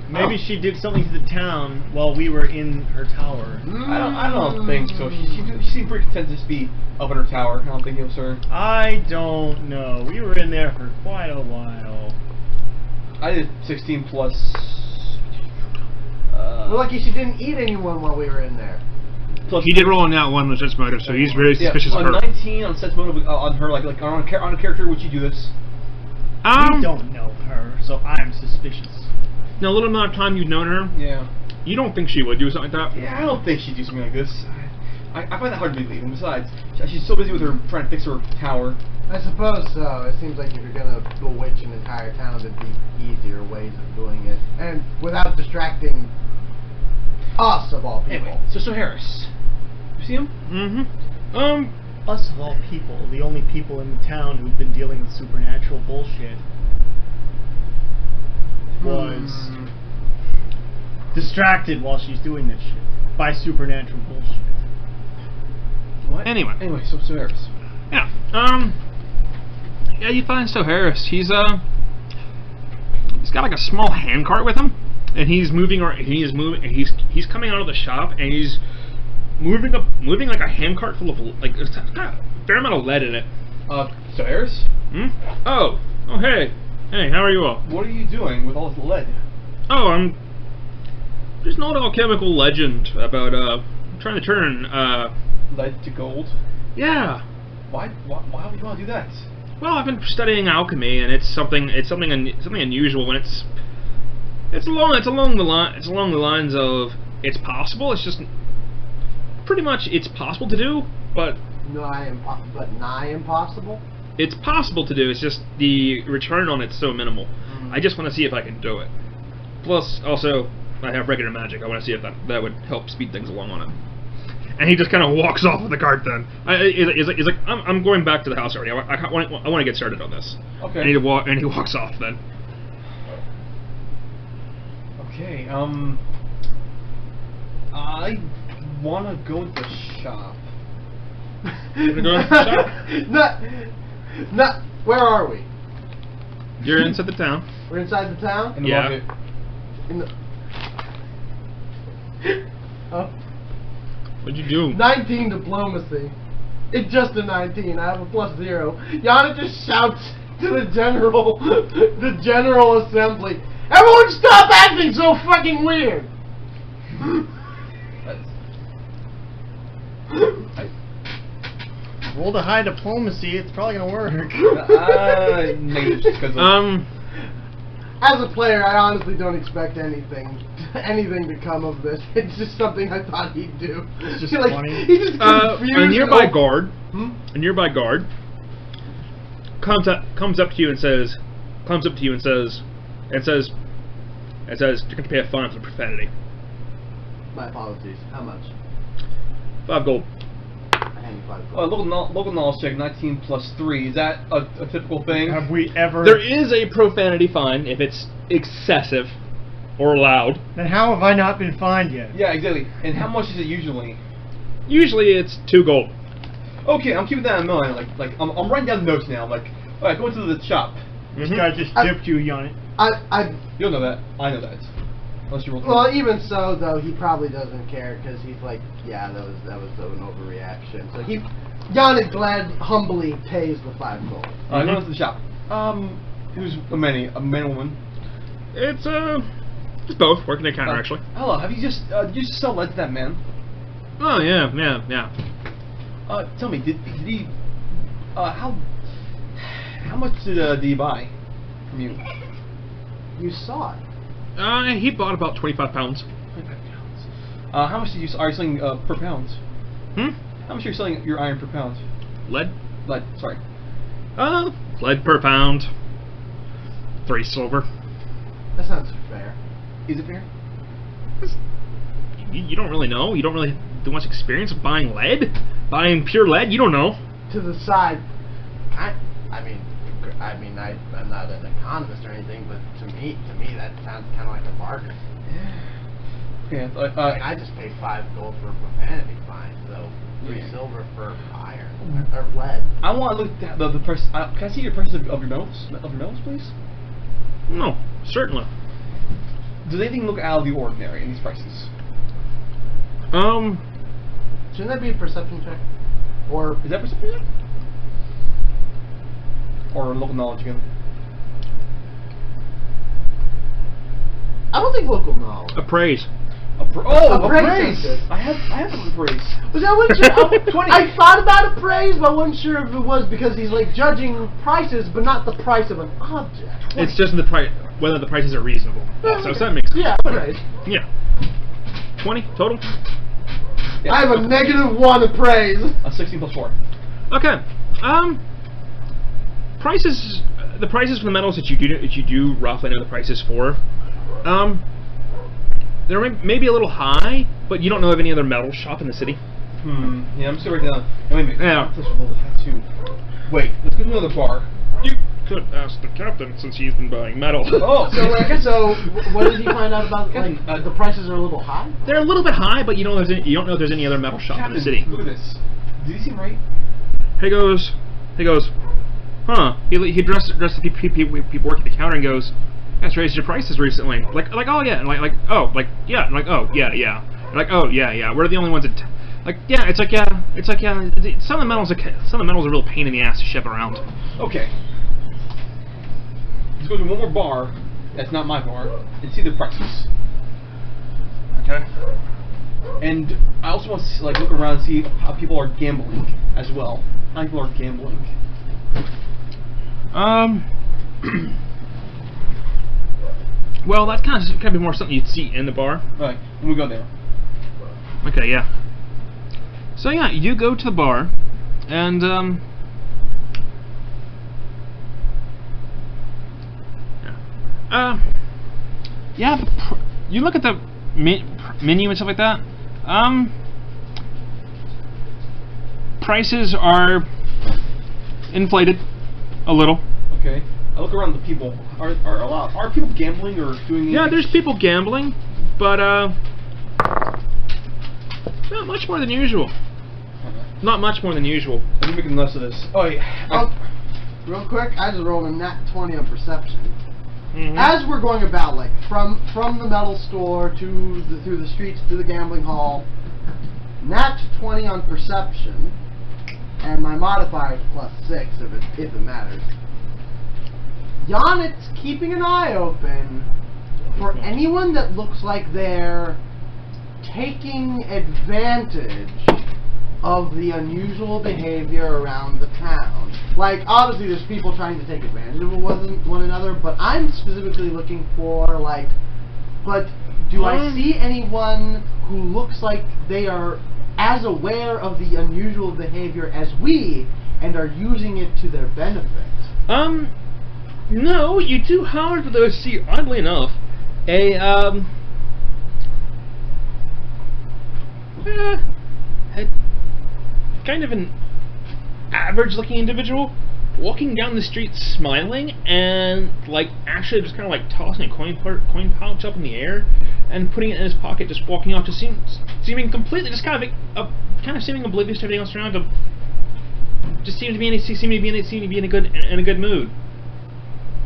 Maybe she did something to the town while we were in her tower. I don't think so. She seemed pretty content to just be up in her tower. I don't think it was her. I don't know. We were in there for quite a while. I did 16 plus. We're lucky she didn't eat anyone while we were in there. Plus He did roll on that one with sense motive, so he's very suspicious of on her. 19 on sense motive on her, like on a character, would you do this? We don't know her, so I'm suspicious. In a little amount of time you've known her, Yeah. you don't think she would do something like that? Yeah, I don't think she'd do something like this. I find that hard to believe. And besides, she's so busy with her trying to fix her tower. I suppose so. It seems like if you're gonna bewitch an entire town, there'd be easier ways of doing it, and without distracting us of all people. Anyway, so Harris, you see him? Mm-hmm. Us of all people, the only people in the town who've been dealing with supernatural bullshit, was distracted while she's doing this shit by supernatural bullshit. What? Anyway, so Harris. Yeah. Yeah, you find Harris. He's got like a small handcart with him, and he's moving. He's coming out of the shop, and he's moving like a handcart full of like it's got a fair amount of lead in it. So Harris? Oh, hey, how are you all? What are you doing with all this lead? Oh, I'm just an old alchemical legend about trying to turn Lead to gold? Yeah. Why would you want to do that? Well, I've been studying alchemy, and it's something unusual, and it's along the lines of it's possible. It's just pretty much it's possible to do, but Nigh impossible. It's possible to do. It's just the return on it's so minimal. I just want to see if I can do it. Plus, also, I have regular magic. I want to see if that would help speed things along on it. And he just kind of walks off with the cart. Then he's like, I'm going back to the house already. I want to get started on this. Okay. And he walks off then. Okay. I want to go to the shop. Wanna go to the shop? Not. Where are we? You're inside the town. We're inside the town. In the Yeah. market. In the. Oh. What'd you do? 19 diplomacy. It's just a 19. I have a +0. Yana just shouts to the general assembly. Everyone stop acting so fucking weird! Roll to high diplomacy. It's probably gonna work. Negative just 'cause of... As a player, I honestly don't expect anything to come of this. It's just something I thought he'd do. It's just like, funny. He just confused. A nearby guard. Hmm? A nearby guard comes up to you and says, you're going to pay a fine for profanity. My apologies. How much? 5 gold. I hand you 5 gold. Local knowledge check, 19 plus 3. Is that a typical thing? Have we ever? There is a profanity fine if it's excessive or loud. Then how have I not been fined yet? Yeah, exactly. And how much is it usually? Usually it's 2 gold. Okay, I'm keeping that in mind. Like I'm writing down notes now. Like, all right, go into the shop. This guy just dipped you on it. You don't know that. I know that. Unless you roll. Well, even so, though, he probably doesn't care because he's like, yeah, that was an overreaction. So Yannick glad humbly pays the 5 gold. All right, go into the shop. Who's a man, woman? It's both working the counter actually. Hello, have you just sell lead to that man? Oh yeah. Tell me, did he? How much did he buy from you? You saw it. He bought about 25 pounds. 25 pounds. How much are you selling per pound? Hmm? How much are you selling your iron per pound? Lead? Lead, sorry. Lead per pound. 3 silver. That sounds fair. Is it fair? You don't really know. You don't really do much experience of buying lead, buying pure lead. You don't know. To the side, I'm not an economist or anything, but to me that sounds kind of like a bargain. Yeah. I just paid 5 gold for a profanity fine, so 3 silver for iron or lead. I want to look at the price. Can I see your prices of your metals? Of your metals, please. No, certainly. Does anything look out of the ordinary in these prices? Shouldn't that be a perception check? Or Is that perception check? Or local knowledge again? I don't think local knowledge. Appraise. Appraise. I have some appraise. But I wasn't sure. I thought about appraise, but I wasn't sure if it was because he's like judging prices, but not the price of an object. It's just the price, whether the prices are reasonable. So that makes sense. Yeah, appraise. Yeah. 20 total. Yeah. I have a -1 appraise. A 16 plus 4. Okay. Prices. The prices for the metals that you do roughly know the prices for. They're maybe a little high, but you don't know of any other metal shop in the city. Yeah, I'm still writing down. Wait a minute. Yeah. This was a little high too. Wait, let's go to another bar. You could ask the captain since he's been buying metal. Oh, So what did he find out about? Like the prices are a little high. They're a little bit high, but you don't know if there's any other metal shop in the city. Look at this. Did he seem right? He goes, huh? He addressed the people working the counter and goes, "Guys raised your prices recently." Like oh yeah, and like oh yeah, and like oh yeah, and like oh yeah. We're the only ones that Some of the metals are a real pain in the ass to ship around. Okay. Let's go to one more bar. That's not my bar, and see the prices. Okay. And I also want to look around and see how people are gambling as well. How people are gambling. Well, that's kind of be more something you'd see in the bar. Alright, when we go there. Okay, yeah. So yeah, you go to the bar, and you look at the menu and stuff like that. Prices are inflated a little. Okay. I look around the people. Are people gambling or doing anything? Yeah, there's people gambling, but not much more than usual. Not much more than usual. Let me make a note of this. Oh yeah. Real quick, I just rolled a nat 20 on perception. As we're going about, like from the metal store through the streets to the gambling hall, nat 20 on perception, and my modifier is +6 if it matters. Yannick's keeping an eye open for anyone that looks like they're taking advantage of the unusual behavior around the town. Like, obviously there's people trying to take advantage of one another, but I'm specifically looking for, like, but do I see anyone who looks like they are as aware of the unusual behavior as we, and are using it to their benefit? No, you do, however, though, see, oddly enough, a kind of an average-looking individual walking down the street smiling and, like, actually just kind of, like, tossing a coin pouch up in the air and putting it in his pocket, just walking off, just seeming completely, just kind of seeming oblivious to everything else around him. Just seemed to be in a good mood.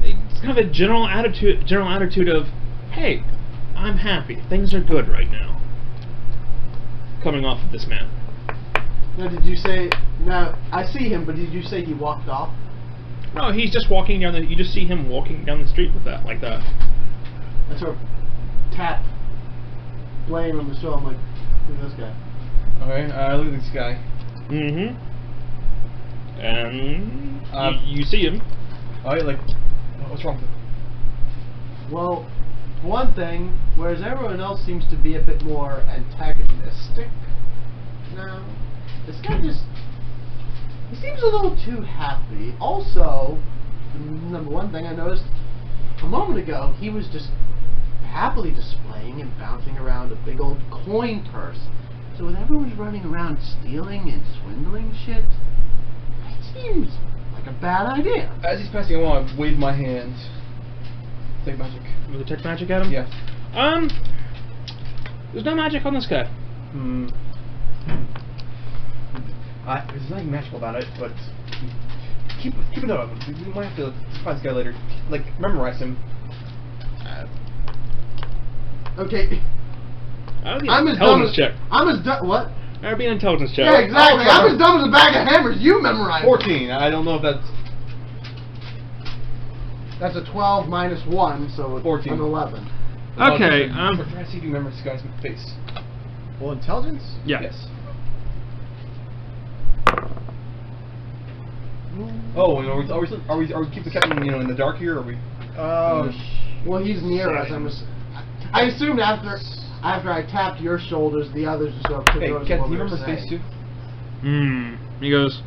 It's kind of a general attitude of, hey, I'm happy, things are good right now, coming off of this man. Now, did you say? Now I see him, but did you say he walked off? No, he's just walking down you just see him walking down the street with that, like that. I sort of tap Blaine on the shoulder. I'm like, who's this guy? Okay, look at this guy. Mm-hmm. And you see him. Alright, like, what's wrong with him? Well, for one thing, whereas everyone else seems to be a bit more antagonistic now, this guy he seems a little too happy. Also, number one thing I noticed, a moment ago, he was just happily displaying and bouncing around a big old coin purse. So with everyone running around stealing and swindling shit, it seems like a bad idea. As he's passing along, I wave my hand. Take magic. Will you detect magic at him? Yes. There's no magic on this guy. There's nothing magical about it, but keep a note of him. We might have to find this guy later. Like, memorize him. Okay. I'm as dumb as check. I'm as dumb. What? That would be an intelligence check. Yeah, exactly. I'm as dumb as a bag of hammers. You memorize. 14. I don't know if that's. That's a 12 minus 1, so it's 14. an 11. Okay. We're trying to see if you remember this guy's face. Well, intelligence? Yeah. Yes. Oh, and are we keep the captain, in the dark here, or are we? Well, he's near us. I assumed after I tapped your shoulders, the others just sort of took Hey, notice Ken, of what do you we were remember his face saying. too? He goes.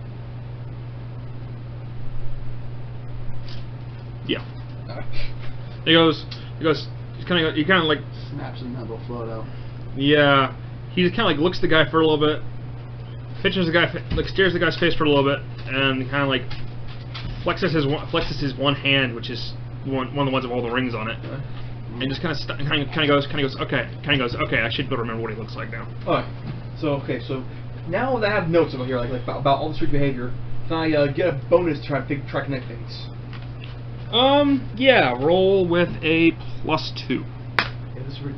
Yeah. He goes. He kind of like. Snaps a mental photo. Yeah. He just kind of like looks at the guy for a little bit, stares the guy's face for a little bit, and kind of like flexes his one hand, which is one of the ones with all the rings on it, and just kind of goes, okay, I should be able to remember what he looks like now. Alright. So now that I have notes over here, like about all the street behavior, can I get a bonus to try to connect things? Yeah. Roll with a +2.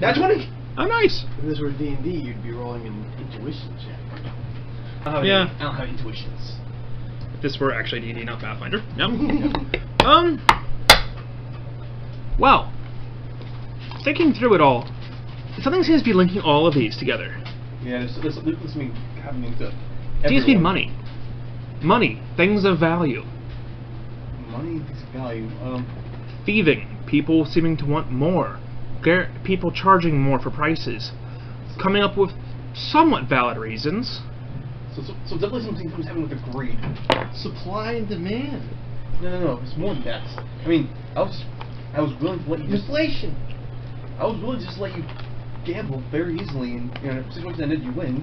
That's 20. Oh, nice. If this were D&D, you'd be rolling an intuition check. I don't have intuitions. If this were actually D&D, not Pathfinder. Yep. Well, thinking through it all, something seems to be linking all of these together. Yeah, this me happening to. Seems to be money. Money, things of value. Money, things of value. Thieving, people seeming to want more. People charging more for prices. Coming up with somewhat valid reasons. So definitely something comes happening with the greed. Supply and demand. No, it's more than that. I mean, I was willing to let you Inflation. I was willing to just let you gamble very easily, and in a situation that did you win,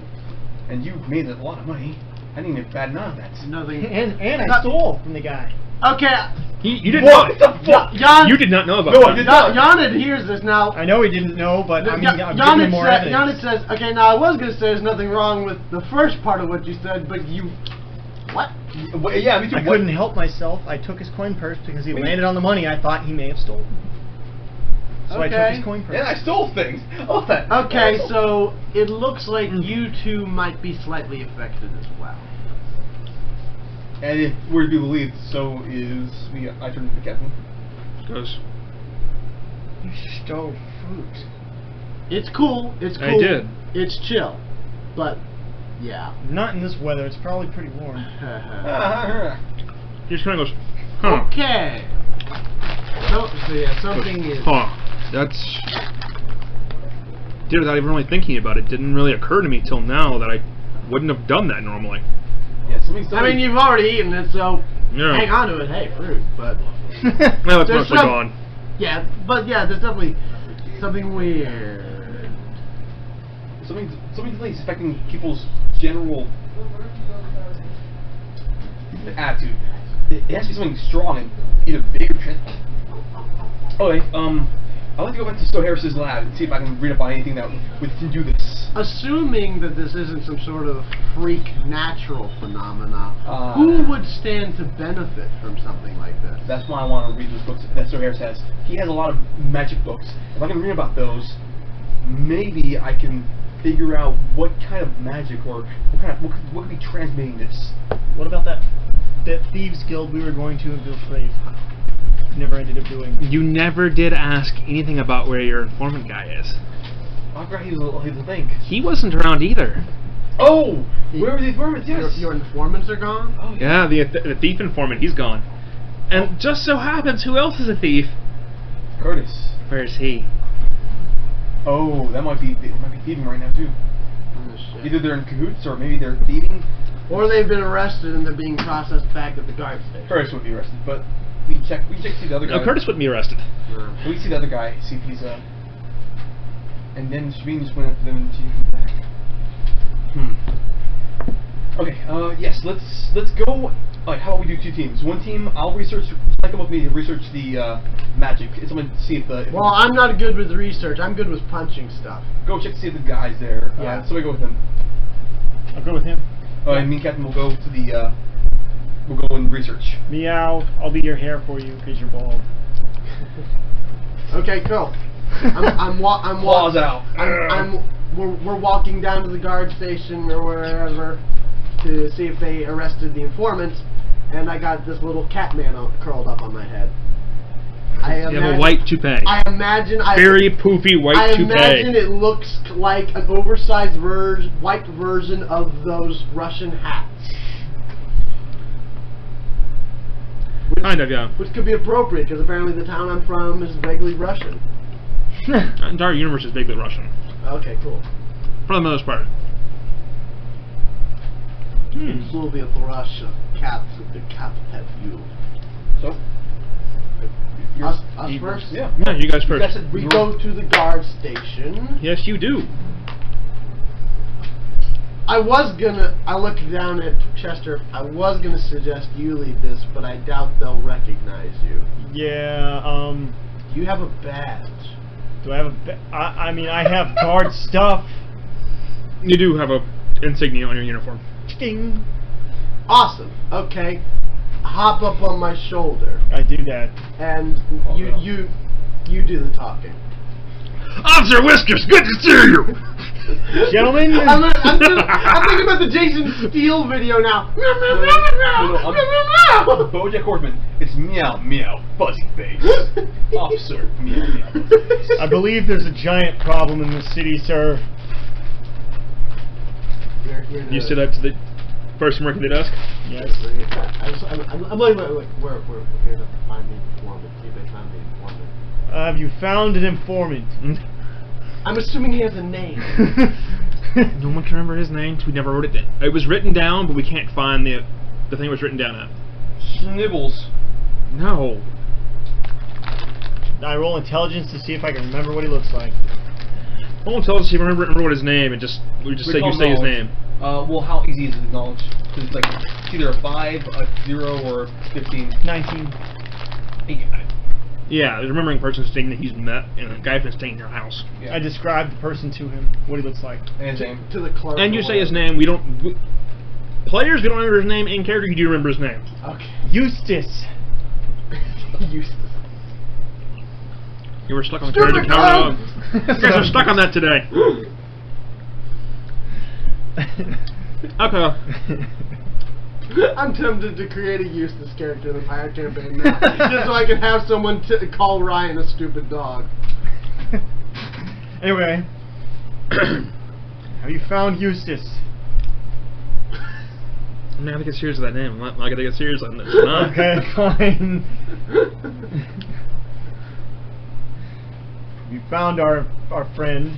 and you made a lot of money. I didn't even bat an eye on that. Nothing. And I stole from the guy. Okay. You didn't What know. the fuck? Jan, You did not know about No, that. I did not. Jan hears this now. I know he didn't know, but I mean, I'm giving Jan him more evidence. says, okay, now I was going to say there's nothing wrong with the first part of what you said, but you... What? Yeah, me too. I couldn't help myself. I took his coin purse because he landed on the money I thought he may have stolen. So I took Okay. his coin purse. And I stole things. Oh, Okay, so it looks like you two might be slightly affected as well. And if we're to be believed, so is I turned to the captain. Goes. You stole fruit. It's cool. It's cool. I did. It's chill. But Yeah. Not in this weather. It's probably pretty warm. He just kind of goes, huh. Okay. So yeah, something is. Huh. That's. Did without even really thinking about it. Didn't really occur to me till now that I wouldn't have done that normally. Yeah, I mean, you've already eaten it, so Yeah. hang on to it. Hey, fruit, but Well, it's There's mostly some- gone. yeah, there's definitely something weird. Something definitely affecting people's general attitude. It has to be something strong and either big or transform. Okay, I'd like to go back to Stowe Harris's lab and see if I can read up on anything that can do this. Assuming that this isn't some sort of freak natural phenomena, Uh, who would stand to benefit from something like this? That's why I want to read those books that Stowe Harris has. He has a lot of magic books. If I can read about those, maybe I can figure out what kind of magic or what could be transmitting this. What about that thieves guild we were going to infiltrate? Never ended up doing. You never did ask anything about where your informant guy is. I forgot he was a thing. He wasn't around either. Oh! Where were the informants? Yes! Your informants are gone? Oh, Yeah, the thief informant, he's gone. And just so happens, who else is a thief? Curtis. Where's he? Oh, they might be thieving right now too. Oh, shit. Either they're in cahoots or maybe they're thieving. Or they've been arrested and they're being processed back at the guard station. Curtis would be arrested, but we can check to see the other guy. No, Curtis wouldn't be arrested. Yeah. Can we see the other guy, see if he's and then Shavine just went after them and see if he's back. Okay, yes, let's go. Alright, how about we do two teams? One team, I'll research, come with me to research the magic. It's someone to see if the. Well, I'm not good with research. I'm good with punching stuff. Go check to see if the guy's there. Yeah. Somebody go with him. I'll go with him. And me and Captain will go to the. We'll go and research. Meow. I'll be your hair for you because you're bald. Okay, cool. Claws out. We're walking down to the guard station or wherever to see if they arrested the informant, and I got this little cat man curled up on my head. You have a white toupee. I imagine Very poofy white I toupee. imagine it looks like an oversized white version of those Russian hats. Kind of, yeah. Which could be appropriate, because apparently the town I'm from is vaguely Russian. The entire universe is vaguely Russian. Okay, cool. For the most part. Soviet Russia, cats with the cat pet view. So? Us first? Yeah. Yeah, you guys first. We go to the guard station. Yes, you do. I looked down at Chester. I was gonna suggest you lead this, but I doubt they'll recognize you. Yeah. You have a badge. Do I have a? I mean, I have guard stuff. You do have a insignia on your uniform. Ding. Awesome. Okay. Hop up on my shoulder, I do that. and you do the talking. Officer Whiskers, good to see you! Gentlemen. I'm thinking about the Jason Steele video now. BoJack Horseman. It's meow meow fuzzy face. Officer meow meow fuzzy face. I believe there's a giant problem in the city, sir. You stood up to the person working the desk? Yes. I'm like, we're here to find the informant. See if they found the informant. Have you found an informant? I'm assuming he has a name. No one can remember his name. We never wrote it down. It was written down, but we can't find the thing it was written down at. Snibbles. No. I roll intelligence to see if I can remember what he looks like. Won't tell us if you remember what his name, and we just say you say his name. Well, how easy is it to knowledge? Because it's like it's either a 5, a 0, or 15. 19. You got it. Yeah, the remembering person stating that he's met, and a guy from staying in your house. Yeah. I describe the person to him, what he looks like. And his name. To the clerk. And you say his name. Players, we don't remember his name. In character, you do remember his name. Okay. Eustace. Eustace. You were stuck on the Stupid character counter. You guys are stuck on that today. Okay. I'm tempted to create a Eustace character in the Pirate campaign now, just so I can have someone call Ryan a stupid dog. Anyway, have you found Eustace? I'm not gonna get serious with that name. I'm not gonna get serious on this. Nah. Okay, fine. You found our friend.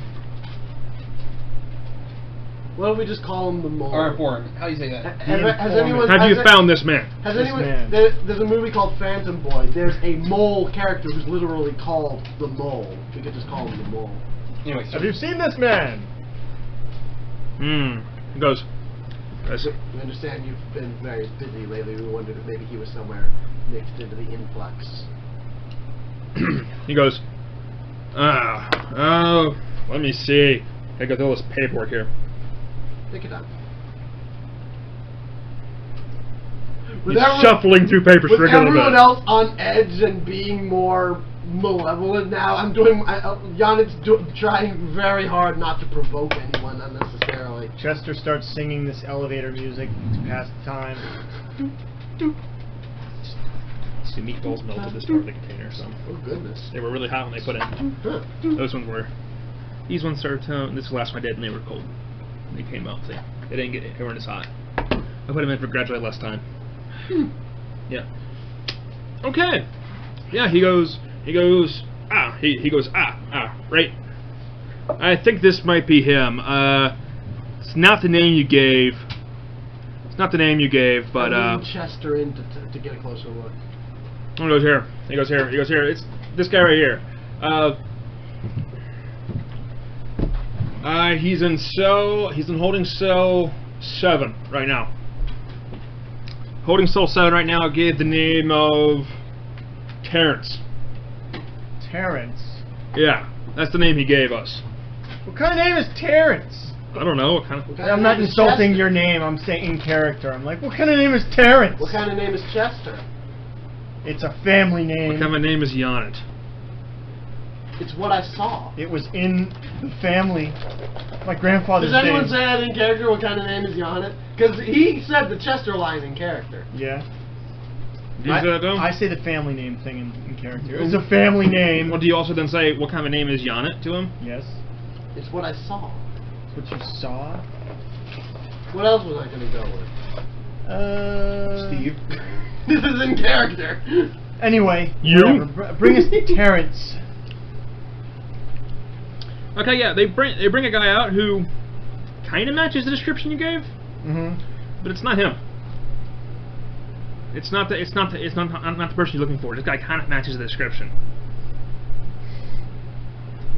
Why don't we just call him the Mole? Our informant. How do you say that? Has anyone? Have you found this man? Has This anyone? man. There's a movie called Phantom Boy. There's a mole character who's literally called the Mole. We could just call him the Mole. Anyway, so Have you seen this man? He goes. Guys, We understand you've been very busy lately. We wondered if maybe he was somewhere mixed into the influx. he goes. Oh, let me see. I got all this paperwork here. Take it up. He's shuffling through papers with for a little everyone bit. else on edge and being more malevolent now, I'm doing. Janet's trying very hard not to provoke anyone unnecessarily. Chester starts singing this elevator music to pass the time. The meatballs melted this part of the container, so Oh goodness. they were really hot when they put in. Those ones were. These ones started to. This is the last one I did, and they were cold. They came out. See, they didn't get. They weren't as hot. I put them in for gradually less time. Yeah. Okay. Yeah. He goes. He goes. Right. I think this might be him. It's not the name you gave. It's not the name you gave, but I'm leading Chester in to get a closer look. He goes here. He goes here. He goes here. It's this guy right here. He's in holding cell 7 right now. Holding cell 7 right now. Gave the name of Terrence. Terrence? Yeah, that's the name he gave us. What kind of name is Terrence? I don't know what kind of. I'm not insulting your name, I'm saying in character. I'm like, what kind of name is Terrence? What kind of name is Chester? It's a family name. What kind of name is Janet? It's what I saw. It was in the family. My grandfather's Does anyone name. say that in character? What kind of name is Janet? Because he said the Chester line in character. Yeah. Do you say that though? I say the family name thing in character. It's a family name. Well, do you also then say what kind of name is Janet to him? Yes. It's what I saw. That's what you saw? What else was I going to go with? Steve. This is in character. Anyway. You? whatever. Bring us Terrence. Okay, yeah, they bring a guy out who kind of matches the description you gave, but it's not him. It's not the person you're looking for. This guy kind of matches the description.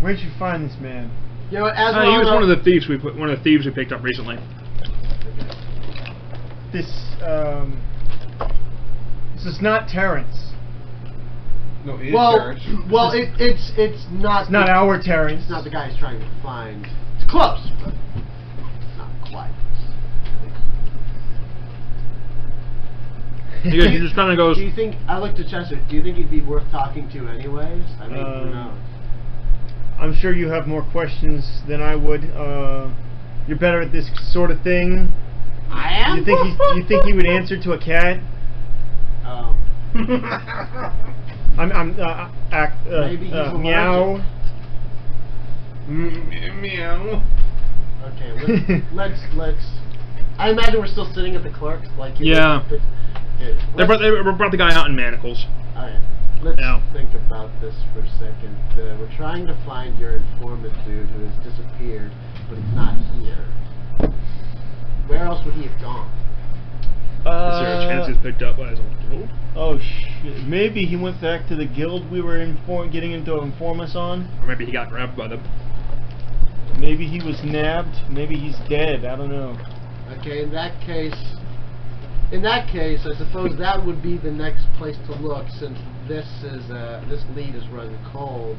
Where'd you find this man? You know, as He was one of the thieves we picked up recently. This is not Terrence. No, it is Well, Terrence. it's not. It's not our Terrence. It's not the guy he's trying to find. It's close, but not quite. He just kind of goes. Do you think? I looked at Chester. Do you think he'd be worth talking to, anyways? I mean, who knows? I'm sure you have more questions than I would. You're better at this sort of thing. I am. You think he would answer to a cat? Maybe he's meow. Meow. Okay, let's. I imagine we're still sitting at the clerk's, like. Yeah. They brought the guy out in manacles. Alright, let's Yeah. think about this for a second. We're trying to find your informant dude who has disappeared, but he's not here. Where else would he have gone? Is there a chance he's picked up by his own guild? Oh shit! Maybe he went back to the guild we were getting him to inform us on. Or maybe he got grabbed by them. Maybe he was nabbed. Maybe he's dead. I don't know. Okay, in that case, I suppose that would be the next place to look, since this lead is run cold.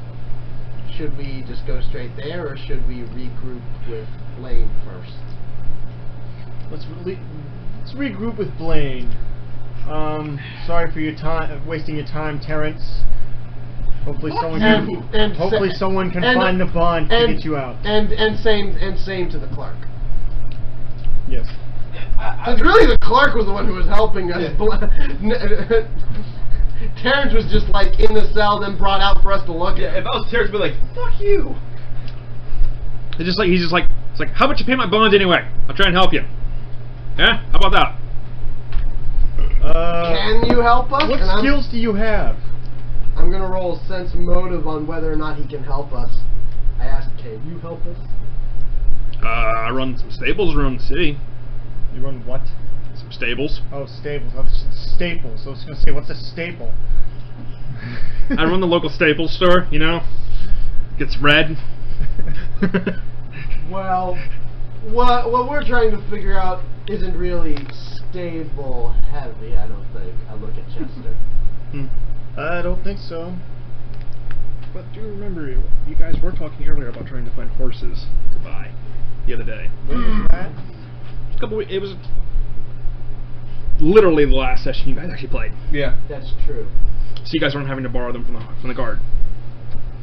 Should we just go straight there, or should we regroup with Blaine first? Let's regroup with Blaine. Sorry for your time, wasting your time, Terrence. Hopefully someone can find the bond to get you out. And same to the clerk. Yes. Because really the clerk was the one who was helping us. Yeah. Terrence was just like in the cell, then brought out for us to look at. If I was Terrence, I'd be like, fuck you. It's like, how about you pay my bond anyway? I'll try and help you. Yeah? How about that? Can you help us? What And skills do you have? I'm gonna roll sense motive on whether or not he can help us. I asked, can you help us? I run some stables around the city. You run what? Some stables. Oh, stables. Oh, staples. I was gonna say, what's a staple? I run the local Staples store, you know? Gets red. Well, what we're trying to figure out isn't really stable heavy, I don't think. I look at Chester. I don't think so. But do remember, you guys were talking earlier about trying to find horses to buy the other day. When was that? It was literally the last session you guys actually played. Yeah. That's true. So you guys weren't having to borrow them from the guard.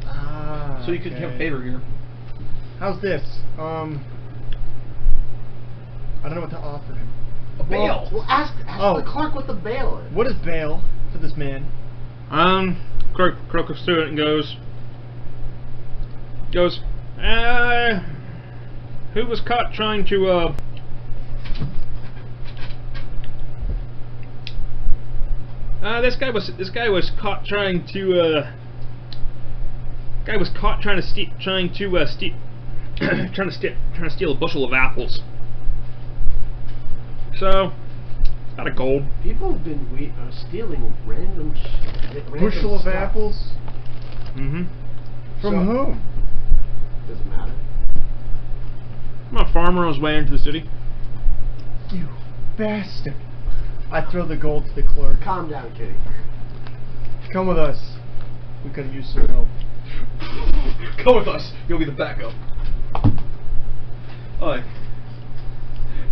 Ah. So you could have okay. a favor here. How's this? I don't know what to offer him. A bail. Well, ask the clerk what the bail is. What is bail for this man? Croak goes through it and goes, who was caught trying to, this guy was caught trying to, trying to steal a bushel of apples. So, about a gold. People have been stealing random Bushel of stuff. apples? Mm-hmm. From whom? Doesn't matter. I'm a farmer on his way into the city. You bastard. I throw the gold to the clerk. Calm down, kitty. Come with us. We could use some help. Come with us. You'll be the backup. Alright.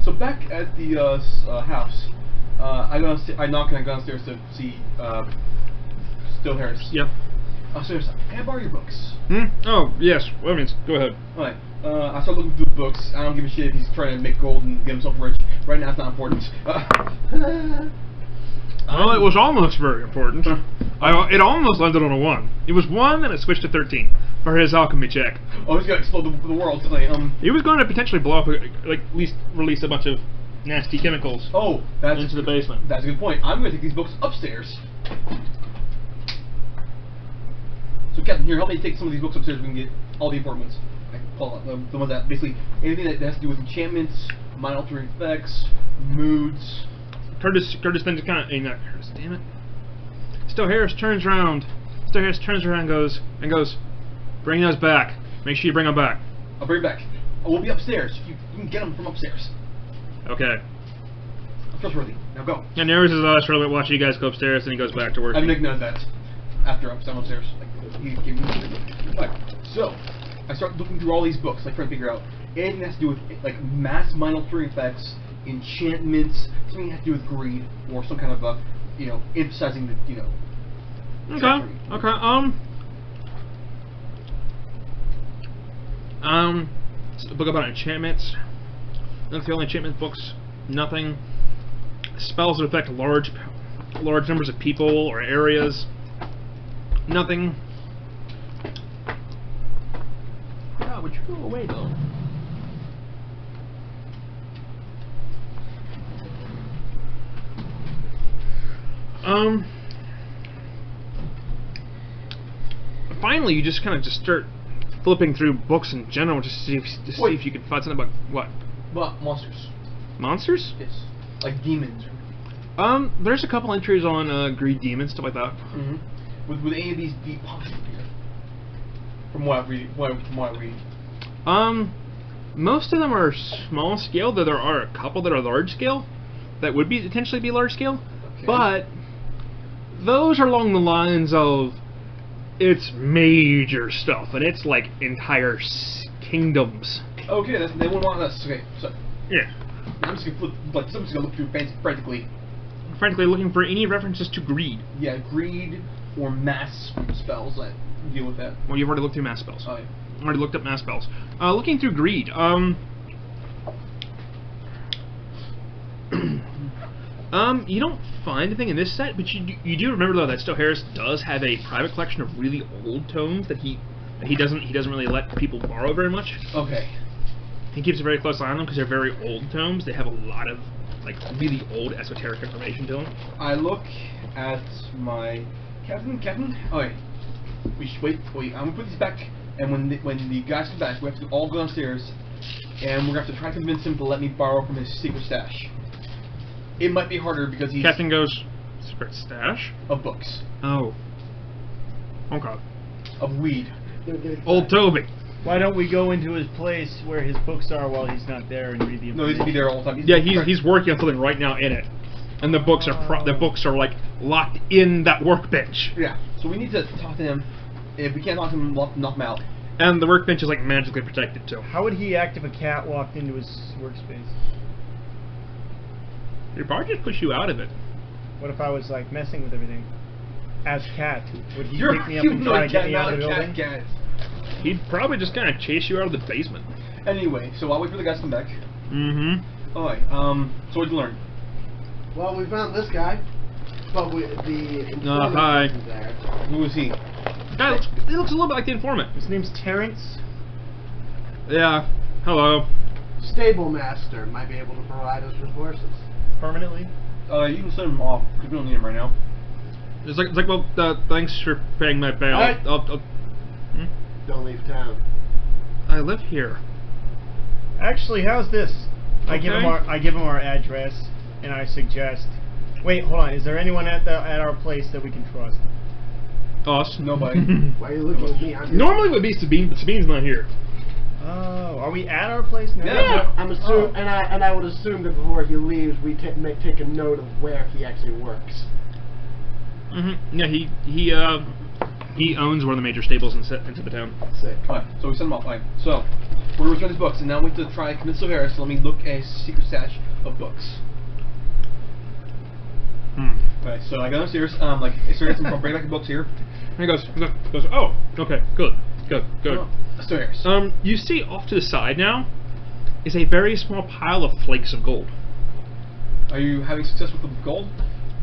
So back at the house, I knock and I go downstairs to see Still Harris. Yep. Upstairs, can I borrow your books? Oh, yes. Well, I mean, go ahead. Alright. I start looking through the books. I don't give a shit if he's trying to make gold and get himself rich. Right now, it's not important. Well, it was almost very important. It almost landed on a 1. It was 1 and it switched to 13 for his alchemy check. Oh, he's gonna explode the world tonight. He was going to potentially blow up, like, at least release a bunch of nasty chemicals Oh, that's into the basement. That's a good point. I'm gonna take these books upstairs. So, Captain, here, help me take some of these books upstairs. We can get all the important ones. I pull out the ones that basically anything that has to do with enchantments, mind altering effects, moods. Curtis then just kind of, Curtis, damn it. Still Harris turns around. Still Harris turns around and goes, bring those back. Make sure you bring them back. I'll bring it back. Oh, we'll be upstairs. You can get them from upstairs. Okay. I'm trustworthy. Now go. And Harris is for a little bit watching you guys go upstairs, and he goes back to work. I'm making note of that. After I'm upstairs. Like, he gave me Alright, so I start looking through all these books, like trying to figure out anything that has to do with like mass mind altering effects, enchantments, something that has to do with greed, or some kind of emphasizing the Okay. Okay. It's a book about enchantments. That's the only enchantment books. Nothing. Spells that affect large numbers of people or areas. Nothing. Yeah, would you go away though? Finally, you just kind of start flipping through books in general just to see if you can find something about what? What monsters? Monsters? Yes, like demons. There's a couple entries on greed demons, stuff like that. Mm-hmm. Would any of these be possible here? From what I read. Most of them are small scale, though there are a couple that are large scale that would potentially be large scale. Okay. But those are along the lines of it's major stuff, and it's like entire kingdoms. Okay, they wouldn't want us. Okay, so Yeah. I'm just gonna someone's gonna look through frantically. Frankly, looking for any references to greed. Yeah, greed or mass spells that deal with that. Well, you've already looked through mass spells. Oh, yeah. Already looked up mass spells. Looking through greed. You don't find anything in this set, but you do remember though that Still Harris does have a private collection of really old tomes that he doesn't really let people borrow very much. Okay. He keeps a very close eye on them because they're very old tomes. They have a lot of like really old esoteric information to him. I look at my Captain. Oh wait, wait. I'm gonna put these back. And when the guys come back, we have to all go downstairs, and we're gonna have to try to convince him to let me borrow from his secret stash. It might be harder because he's Captain goes, secret stash? of books, Oh. Okay. of weed. Old Toby. Why don't we go into his place wwhere his books are while he's not there and read the information? No, he's gonna be there all the time. Yeah, he's working on something right now in it, and the books are like locked in that workbench, Yeah. So we need to talk to him. If we can't knock him out. and the workbench is like magically protected too. How would he act if a cat walked into his workspace? He'd probably just push you out of it. What if I was like messing with everything? As cat, would he You're pick me up and try to get me out of the building? cat. He'd probably just kind of chase you out of the basement. Anyway, so I'll wait for the guys to come back. Mm-hmm. Alright, so what'd you learn? Well, we found this guy, but the informant hi. wasn't there. Who is he? He looks a little bit like the informant. His name's Terrence. Yeah. Hello. Stable master might be able to provide us with horses. Permanently. You can send him off, because we don't need him right now. It's like well, thanks for paying my bail. Alright. Don't leave town. I live here. Actually, how's this? I give him our address, and I suggest. Wait, hold on. Is there anyone at our place that we can trust? Us. Nobody. Why are you looking at me? I'm Normally it would be Sabine, but Sabine's not here. Oh, are we at our place now? Yeah. I'm assuming, and I would assume that before he leaves, we take a note of where he actually works. Mm-hmm. Yeah, he owns one of the major stables into the town. Sick. Alright, so we send him off. Alright, so we're gonna return his books, and now we have to try and convince Harris to let me look at his secret stash of books. Alright, so I go downstairs, I started some bring back the books here. And he goes, oh, okay, good. So Harris. You see off to the side now is a very small pile of flakes of gold. Are you having success with the gold?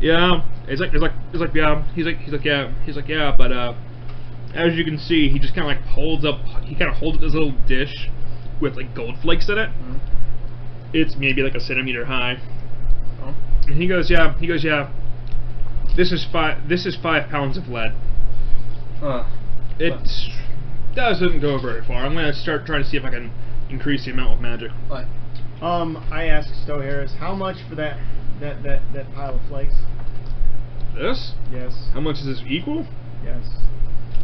Yeah, he's like, yeah, but as you can see, he just kind of like holds up this little dish with like gold flakes in it. Mm-hmm. It's maybe like a centimeter high. Oh. And he goes, yeah. This is 5 pounds of lead. It doesn't go very far. I'm gonna start trying to see if I can increase the amount of magic. What? I asked Stowe Harris, how much for that pile of flakes? This? Yes. How much is this equal? Yes.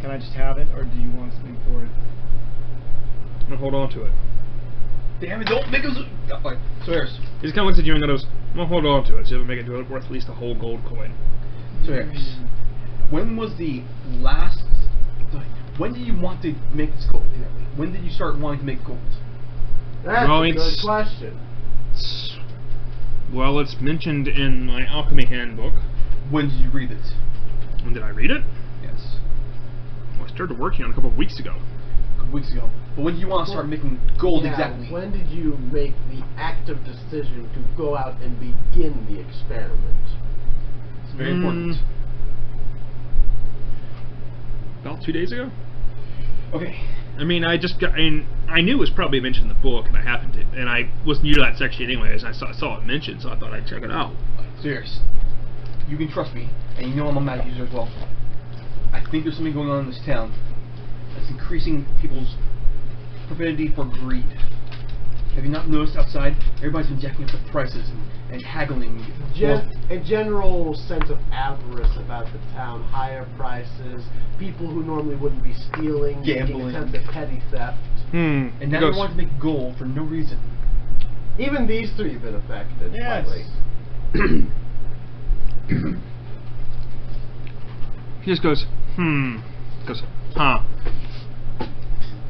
Can I just have it, or do you want something for it? I'm gonna hold on to it. Damn it! Don't make us. Like, so Harris. He just kind of looks at you and goes, I'm gonna hold on to it, see if I make it worth at least a whole gold coin. So Harris. When was the last? When did you want to make this gold? Exactly. When did you start wanting to make gold? That's Well, a good it's- question. Well, it's mentioned in my alchemy handbook. When did you read it? When did I read it? Yes. Well, I started working on it a couple of weeks ago. A couple weeks ago. But when did you want to start making gold Yeah, exactly? when did you make the active decision to go out and begin the experiment? It's very important. About 2 days ago? Okay. I mean, I knew it was probably mentioned in the book, and I happened to, and I was new to that section anyways, and I saw it mentioned, so I thought I'd check it out. Serious. You can trust me, and you know I'm a magic user as well. I think there's something going on in this town that's increasing people's propensity for greed. Have you not noticed outside? Everybody's been jacking up the prices and haggling. A general sense of avarice about the town, higher prices, people who normally wouldn't be stealing, Gambling. making a sense of petty theft. And now they want to make gold for no reason. Even these three have been affected. Yes. slightly. He just goes, goes, huh.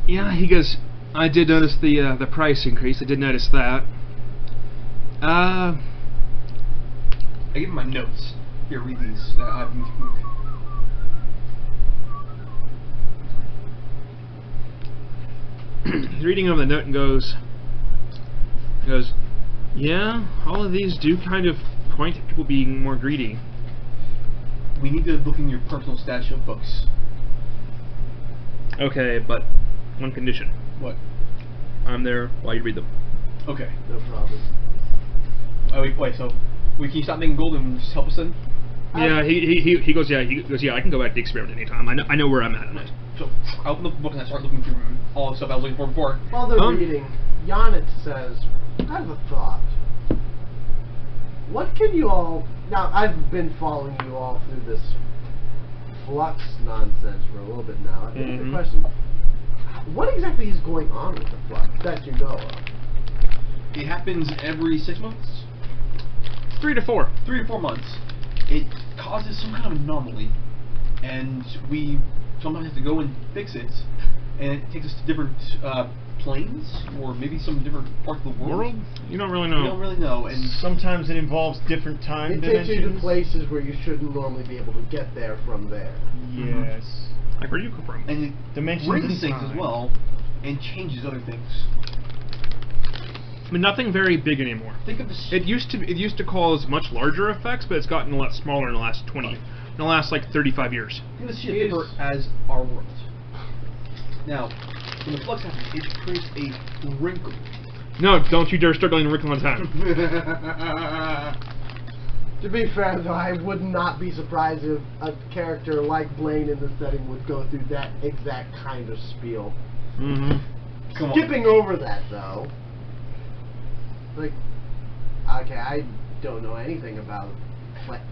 Yeah, he goes, I did notice the price increase, I did notice that. I give him my notes. Here, read these. He's reading over the note and goes, yeah, all of these do kind of point to people being more greedy. We need to look in your personal stash of books. Okay, but one condition. What? I'm there while you read them. Okay. No problem. Oh, wait, so can you stop making gold and just help us then? Yeah, he goes, yeah, I can go back to the experiment anytime. I know where I'm at on it. So I open up the book and I start looking through all the stuff I was looking for before. While they're reading, Yanit says, I have a thought. What can you all... Now, I've been following you all through this flux nonsense for a little bit now. I think the question, what exactly is going on with the flux that you know of? It happens every 6 months? 3 to 4. 3 to 4 months. It causes some kind of anomaly, and we sometimes have to go and fix it, and it takes us to different planes, or maybe some different parts of the world. You don't really know. We don't really know, and sometimes it involves different time It dimensions. takes you to places where you shouldn't normally be able to get there from there. Yes. Like where you come from. and it Dimensions brings and things as time. well, and changes other things. I mean, nothing very big anymore. Think of this. It used to cause much larger effects, but it's gotten a lot smaller in the last like 35 years. Think of the sheet of paper as our world. Now, when the flux happens, it creates a wrinkle. No, don't you dare start going to wrinkle on time. To be fair, though, I would not be surprised if a character like Blaine in this setting would go through that exact kind of spiel. Come on. Skipping over that, though, like, okay, I don't know anything about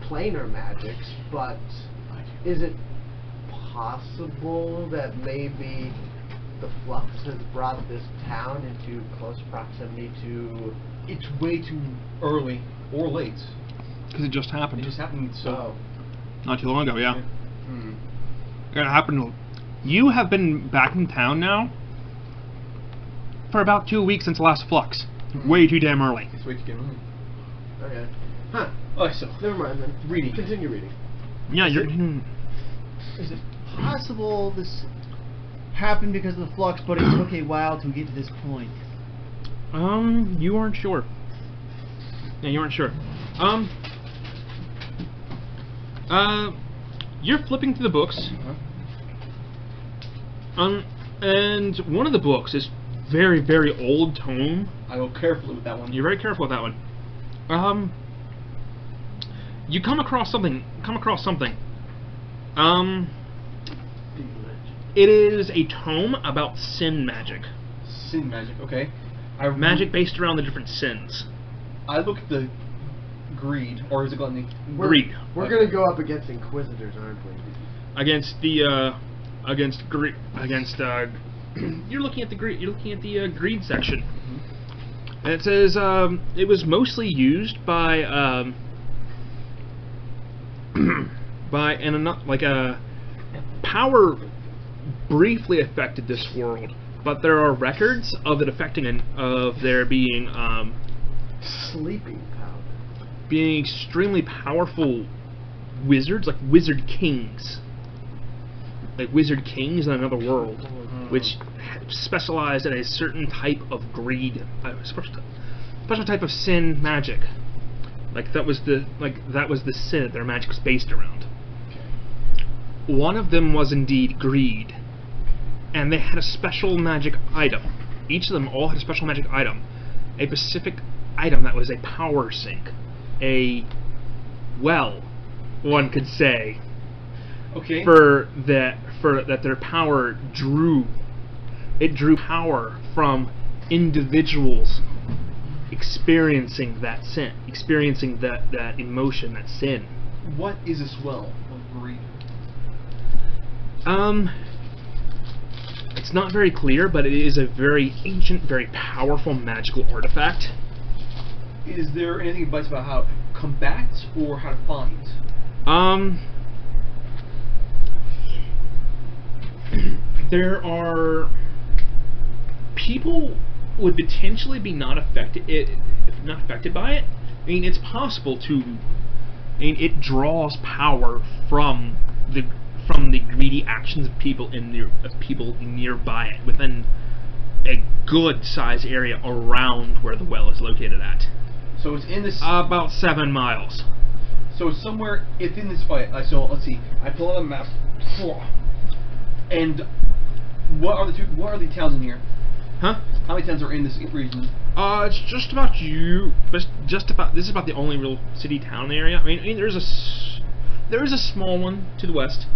planar magics, but is it possible that maybe the flux has brought this town into close proximity to... It's way too early or late. Because it just happened. It just happened so... Not too long ago, yeah. Hmm. It happened. You have been back in town now for about 2 weeks since the last flux. Way too damn early. It's way too damn early. Okay. Huh. Alright, so... Never mind then. Reading. Continue reading. Yeah, you're... Is it possible this happened because of the flux, but it took a while to get to this point? You aren't sure. Yeah, you aren't sure. You're flipping through the books. And one of the books is very, very old tome. I go carefully with that one. You're very careful with that one. You come across something. It is a tome about sin magic. Sin magic, okay. Magic based around the different sins. I look at the greed, or is it gluttony? Greed. We're gonna go up against Inquisitors, aren't we? Against the you're looking at the greed section. And it says it was mostly used by power briefly affected this world, but there are records of it affecting there being Sleeping powder. being extremely powerful wizards, like wizard kings in another world, which specialized in a certain type of greed, special type of sin magic. That was the sin that their magic was based around. One of them was indeed greed, and they had a special magic item. Each of them all had a special magic item, a specific item that was a power sink, one could say. Okay. For that their power drew power from individuals experiencing that sin, experiencing that emotion, that sin. What is this well of greed? It's not very clear, but it is a very ancient, very powerful magical artifact. Is there anything advice about how to combat or how to find? There are people would potentially be not affected by it. I mean, it's possible to. I mean, it draws power from the greedy actions of people nearby it, within a good sized area around where the well is located at. So it's in this. About 7 miles. So it's somewhere. It's in this fight. So let's see. I pull out a map. And what are the towns in here? Huh? How many towns are in this region? It's just about you. Just about. This is about the only real city-town area. I mean, there is a small one to the west.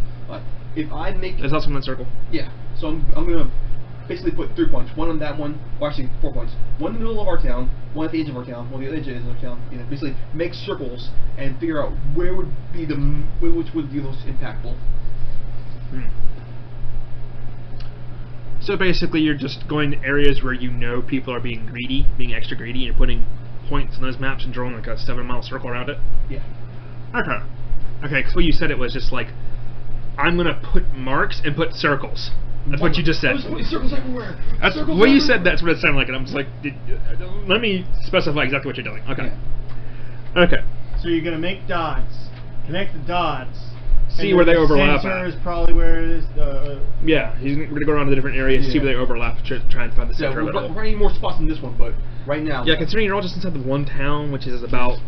If I make... There's also in that circle. Yeah. So I'm gonna basically put 3 points. One on that one, or actually 4 points. One in the middle of our town, one at the edge of our town, one at the edge of our town. You know, basically make circles and figure out where would be which would be the most impactful. So basically, you're just going to areas where you know people are being greedy, being extra greedy, and you're putting points on those maps and drawing like a 7-mile circle around it. Yeah. Okay. Okay, because what you said it was just like, I'm gonna put marks and put circles. That's what you just said. There's putting circles everywhere. That's circles what you everywhere. said. That's what it sounded like, and I'm just like, let me specify exactly what you're doing. Okay. Yeah. Okay. So you're gonna make dots, connect the dots. See and where then they the overlap center at. is probably where it is. Yeah, he's gonna go around to the different areas, see Yeah. where they overlap, try and find the Yeah, center we're of it all. going to need more spots in this one, but right now... Yeah, considering you're all just inside the one town, which is about...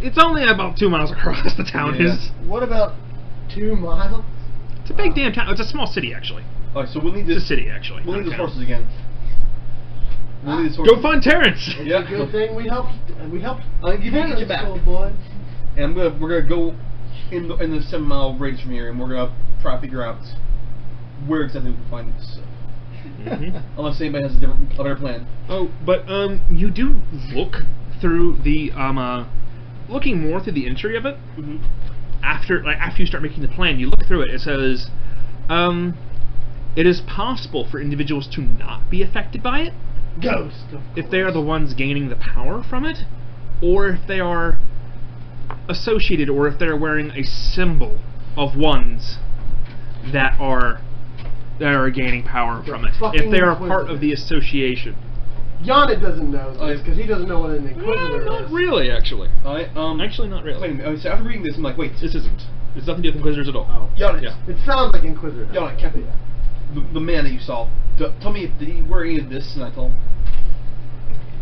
It's only about 2 miles across, the town Yeah. is. What about 2 miles? It's a big damn town. It's a small city, actually. Alright, so we'll need It's this... a city, actually. We'll not need a the town. sources again. We'll need the sources. Go find Terrence! It's Yeah. a good thing we helped. We helped. I'll give you back. Old boy. And we're gonna go in the 7-mile radius from here, and we're gonna try to figure out where exactly we can find this. Mhm. Unless anybody has a better plan. Oh, but you do look through the looking more through the entry of it. Mm-hmm. After you start making the plan, you look through it. It says, it is possible for individuals to not be affected by it Ghost. if they are the ones gaining the power from it, or if they are associated, or if they're wearing a symbol of ones that are gaining power The from it. If fucking they are part of Inquisitor. the association. Yonit doesn't know this because he doesn't know what an Inquisitor Not is. really, actually. Alright, Actually, not really. Wait a minute. So after reading this, I'm like, wait. This isn't. It's nothing to do with Inquisitors at all. Oh. Yonit, Yeah. It sounds like Inquisitor. Yonit, Captain, the man that you saw, tell me, did he wear any of this? And I told him.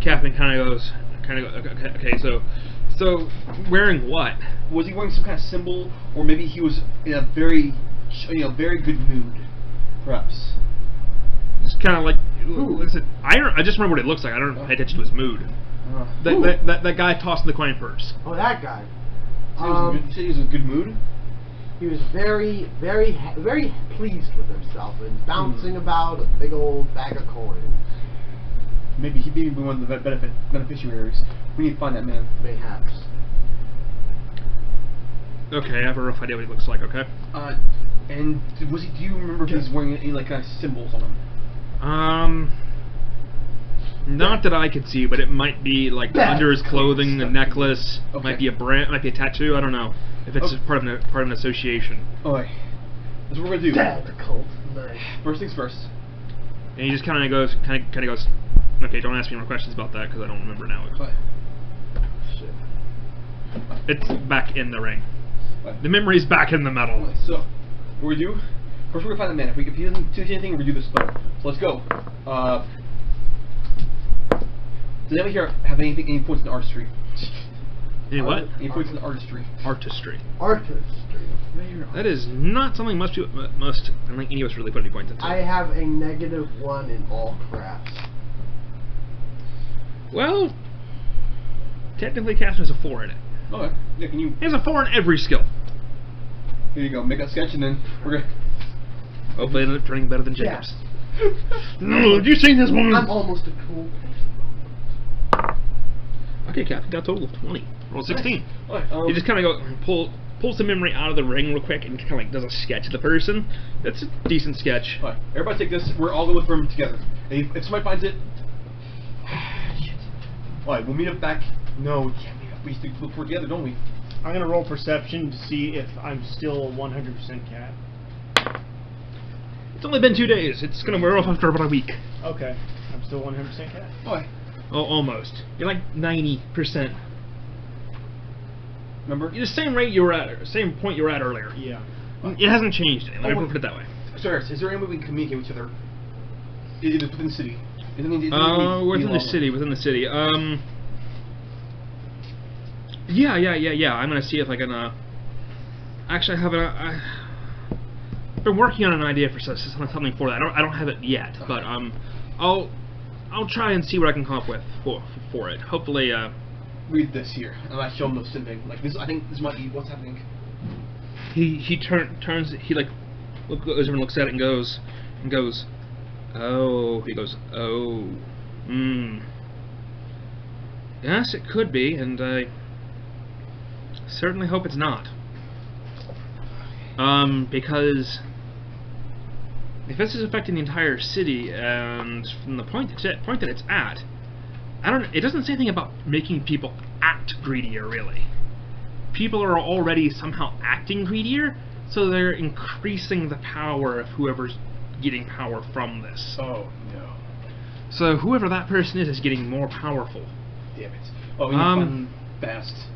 Captain kind of goes, okay, so wearing what? Was he wearing some kind of symbol, or maybe he was in a very, very good mood, perhaps? Just kind of like I said, I just remember what it looks like. I don't pay attention to his mood. That guy tossing the coin purse. Oh, that guy. You said he was in a good mood? He was very, very, very pleased with himself and bouncing about a big old bag of coins. Maybe he may be one of the beneficiaries. We need to find that man. Mayhaps. Okay, I have a rough idea what he looks like. Okay. And was he? Do you remember if he was wearing any like kind of symbols on him? Not that I could see, but it might be like Bad under his clothing, the stuff. necklace. Okay. Might be a brand, might be a tattoo. I don't know if it's Okay. part of an association. Alright. That's what we're gonna do. Bad cult. Nice. First things first. And he just kind of goes, okay, don't ask me more questions about that because I don't remember now. Alright. Shit. It's back in the ring. Alright. The memory's back in the metal. Alright, so what we do? First, we're gonna find the man. If he doesn't see anything, we do this spell. So let's go. Does anybody here have any points in artistry? Any what? Any points in artistry? Artistry. Artistry. That is not something most people, I don't think any of us really put any points into. I have a -1 in all crafts. Well, technically Captain has a 4 in it. Okay. Yeah, can you? He has a 4 in every skill. Here you go. Make a sketch, and then we're gonna. Hopefully end up turning better than Yeah. Jacob's. No, have you seen this one? I'm almost a cool. Okay, Captain got a total of 20. Roll 16. Alright. You just kind of pulls the memory out of the ring real quick and kind of like does a sketch of the person. That's a decent sketch. Alright, everybody take this. We're all gonna look for him together. And if somebody finds it, shit. Alright, we'll meet up back. No, we can't meet up. We have to look for it together, don't we? I'm gonna roll perception to see if I'm still 100% cat. It's only been 2 days. It's gonna wear off after about a week. Okay, I'm still 100% cat. Alright. Oh, almost. You're like 90%. Remember? You're the same rate you were at, same point you were at earlier. Yeah. It hasn't changed any. Let me Oh, put it that way. Sorry, is there any way we can communicate with each other? It is within the city. Within the city. Yeah. I'm gonna see if I can. Actually, I have I've been working on an idea for something for that. I don't have it yet, but I'll I'll try and see what I can come up with for it. Hopefully, Read this here, and I show him the something. Like this, I think this might be what's happening. he turns. He like goes over and looks at it and goes, oh. He goes, oh. Yes, it could be, and I certainly hope it's not. Because if this is affecting the entire city, and from the point that it's at, it doesn't say anything about making people act greedier, really. People are already somehow acting greedier, so they're increasing the power of whoever's getting power from this. Oh no! So whoever that person is getting more powerful. Damn it! Oh, we need to find fast.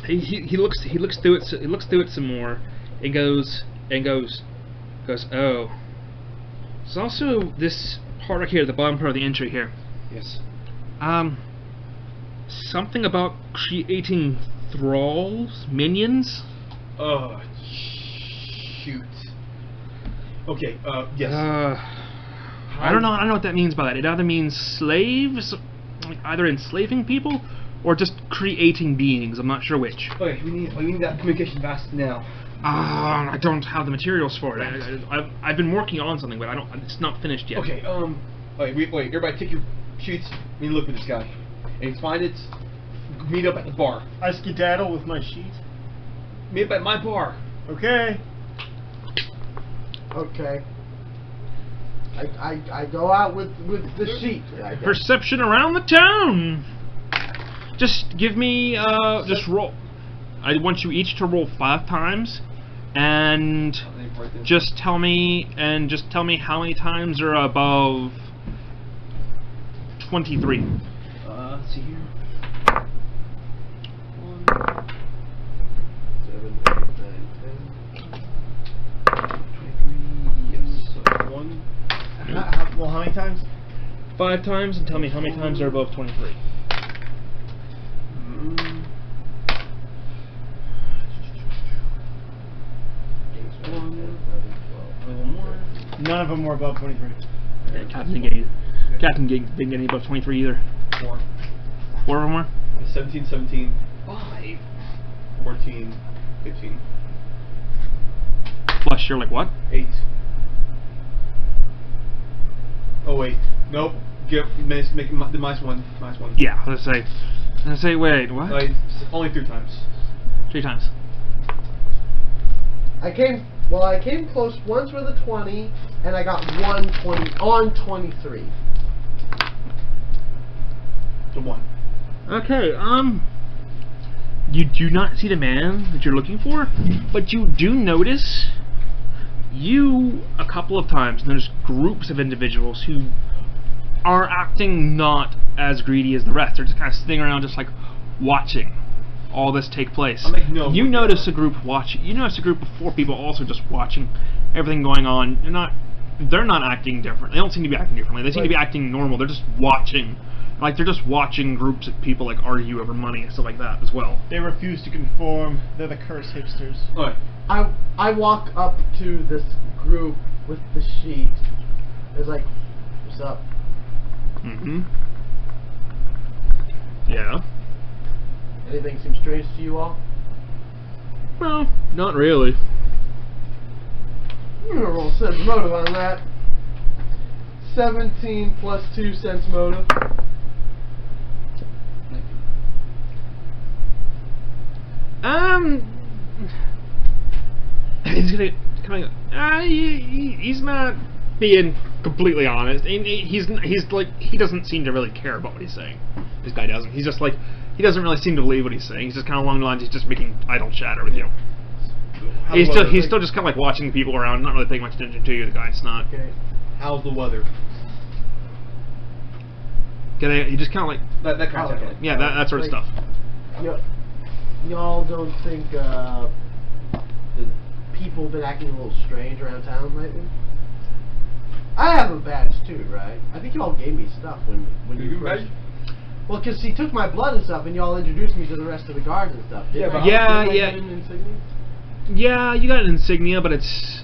He looks through it. He looks through it some more, and goes. Oh. There's also this part right here, the bottom part of the entry here. Yes. Something about creating thralls, minions. Oh, shoot. Okay. Yes. I don't know what that means by that. It either means slaves, like either enslaving people, or just creating beings. I'm not sure which. Okay, we need that communication fast now. I don't have the materials for it. I've been working on something, but it's not finished yet. Okay. Wait. Everybody, take your sheets. We need to look for this guy. And find it. Meet up at the bar. I skedaddle with my sheet. Meet up at my bar. Okay. Okay. I go out with the sheet. I guess. Perception around the town. Just give me just roll. I want you each to roll 5 times, and just tell me how many times are above 23. Let's see here. 1, 7, 8, 9, 10, 23. Yes. So 1. Well, how many times? 5 times, and tell me how many times are above 23. None of them were above 23. Yeah, Captain didn't get any above 23 either. 4. 4 of them were? 17, 17, 5, 14, 15. Plus, you're like what? 8. Oh wait, nope. Make the minus one. Yeah, let's say wait, what? Only 3 times. 3 times. I came close once with a 20, and I got 120 on 23. So 1. Okay, you do not see the man that you're looking for, but you do notice a couple of times, and there's groups of individuals who are acting not as greedy as the rest. They're just kind of sitting around just like watching all this take place. You notice a group watching. You notice a group of 4 people also just watching everything going on. They're not acting different. They don't seem to be acting differently. They seem to be acting normal. They're just watching. Like, they're just watching groups of people, like, argue over money and stuff like that as well. They refuse to conform. They're the cursed hipsters. Alright. I walk up to this group with the sheet. It's like, what's up? Mm-hmm. Yeah. Anything seem strange to you all? Well, not really. I'm gonna roll sense motive on that. 17 plus 2 sense motive. He's gonna kind of. He's not being completely honest. He's like, he doesn't seem to really care about what he's saying. This guy doesn't. He's just like, he doesn't really seem to believe what he's saying. He's just kind of along the lines. He's just making idle chatter with you. He's still just kind of like watching people around, not really paying much attention to you. The guy's not. Okay. How's the weather? He just kind of like that kind of stuff. Yeah, that sort of stuff. Y'all don't think the people have been acting a little strange around town lately? I have a badge too, right? I think y'all gave me stuff when you first. Well, because he took my blood and stuff, and y'all introduced me to the rest of the guards and stuff. Didn't I? Yeah. Did I get an insignia? Yeah, you got an insignia, but it's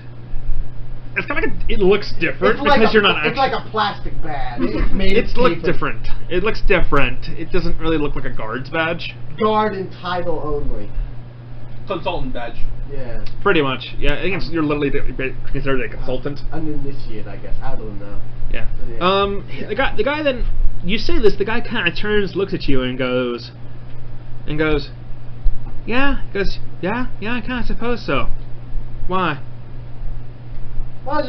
it's kind of like it looks different It's like because a, you're not it's actually. like a plastic badge. It's made It of looks paper. different. It looks different. It doesn't really look like a guard's badge. Guard and title only. Consultant badge. Yeah. Pretty much. Yeah, I think you're literally considered a consultant. An initiate, I guess. I don't know. Yeah. Yeah. The guy then, you say this, the guy kind of turns, looks at you, and goes, yeah, I kind of suppose so. Why? Well, I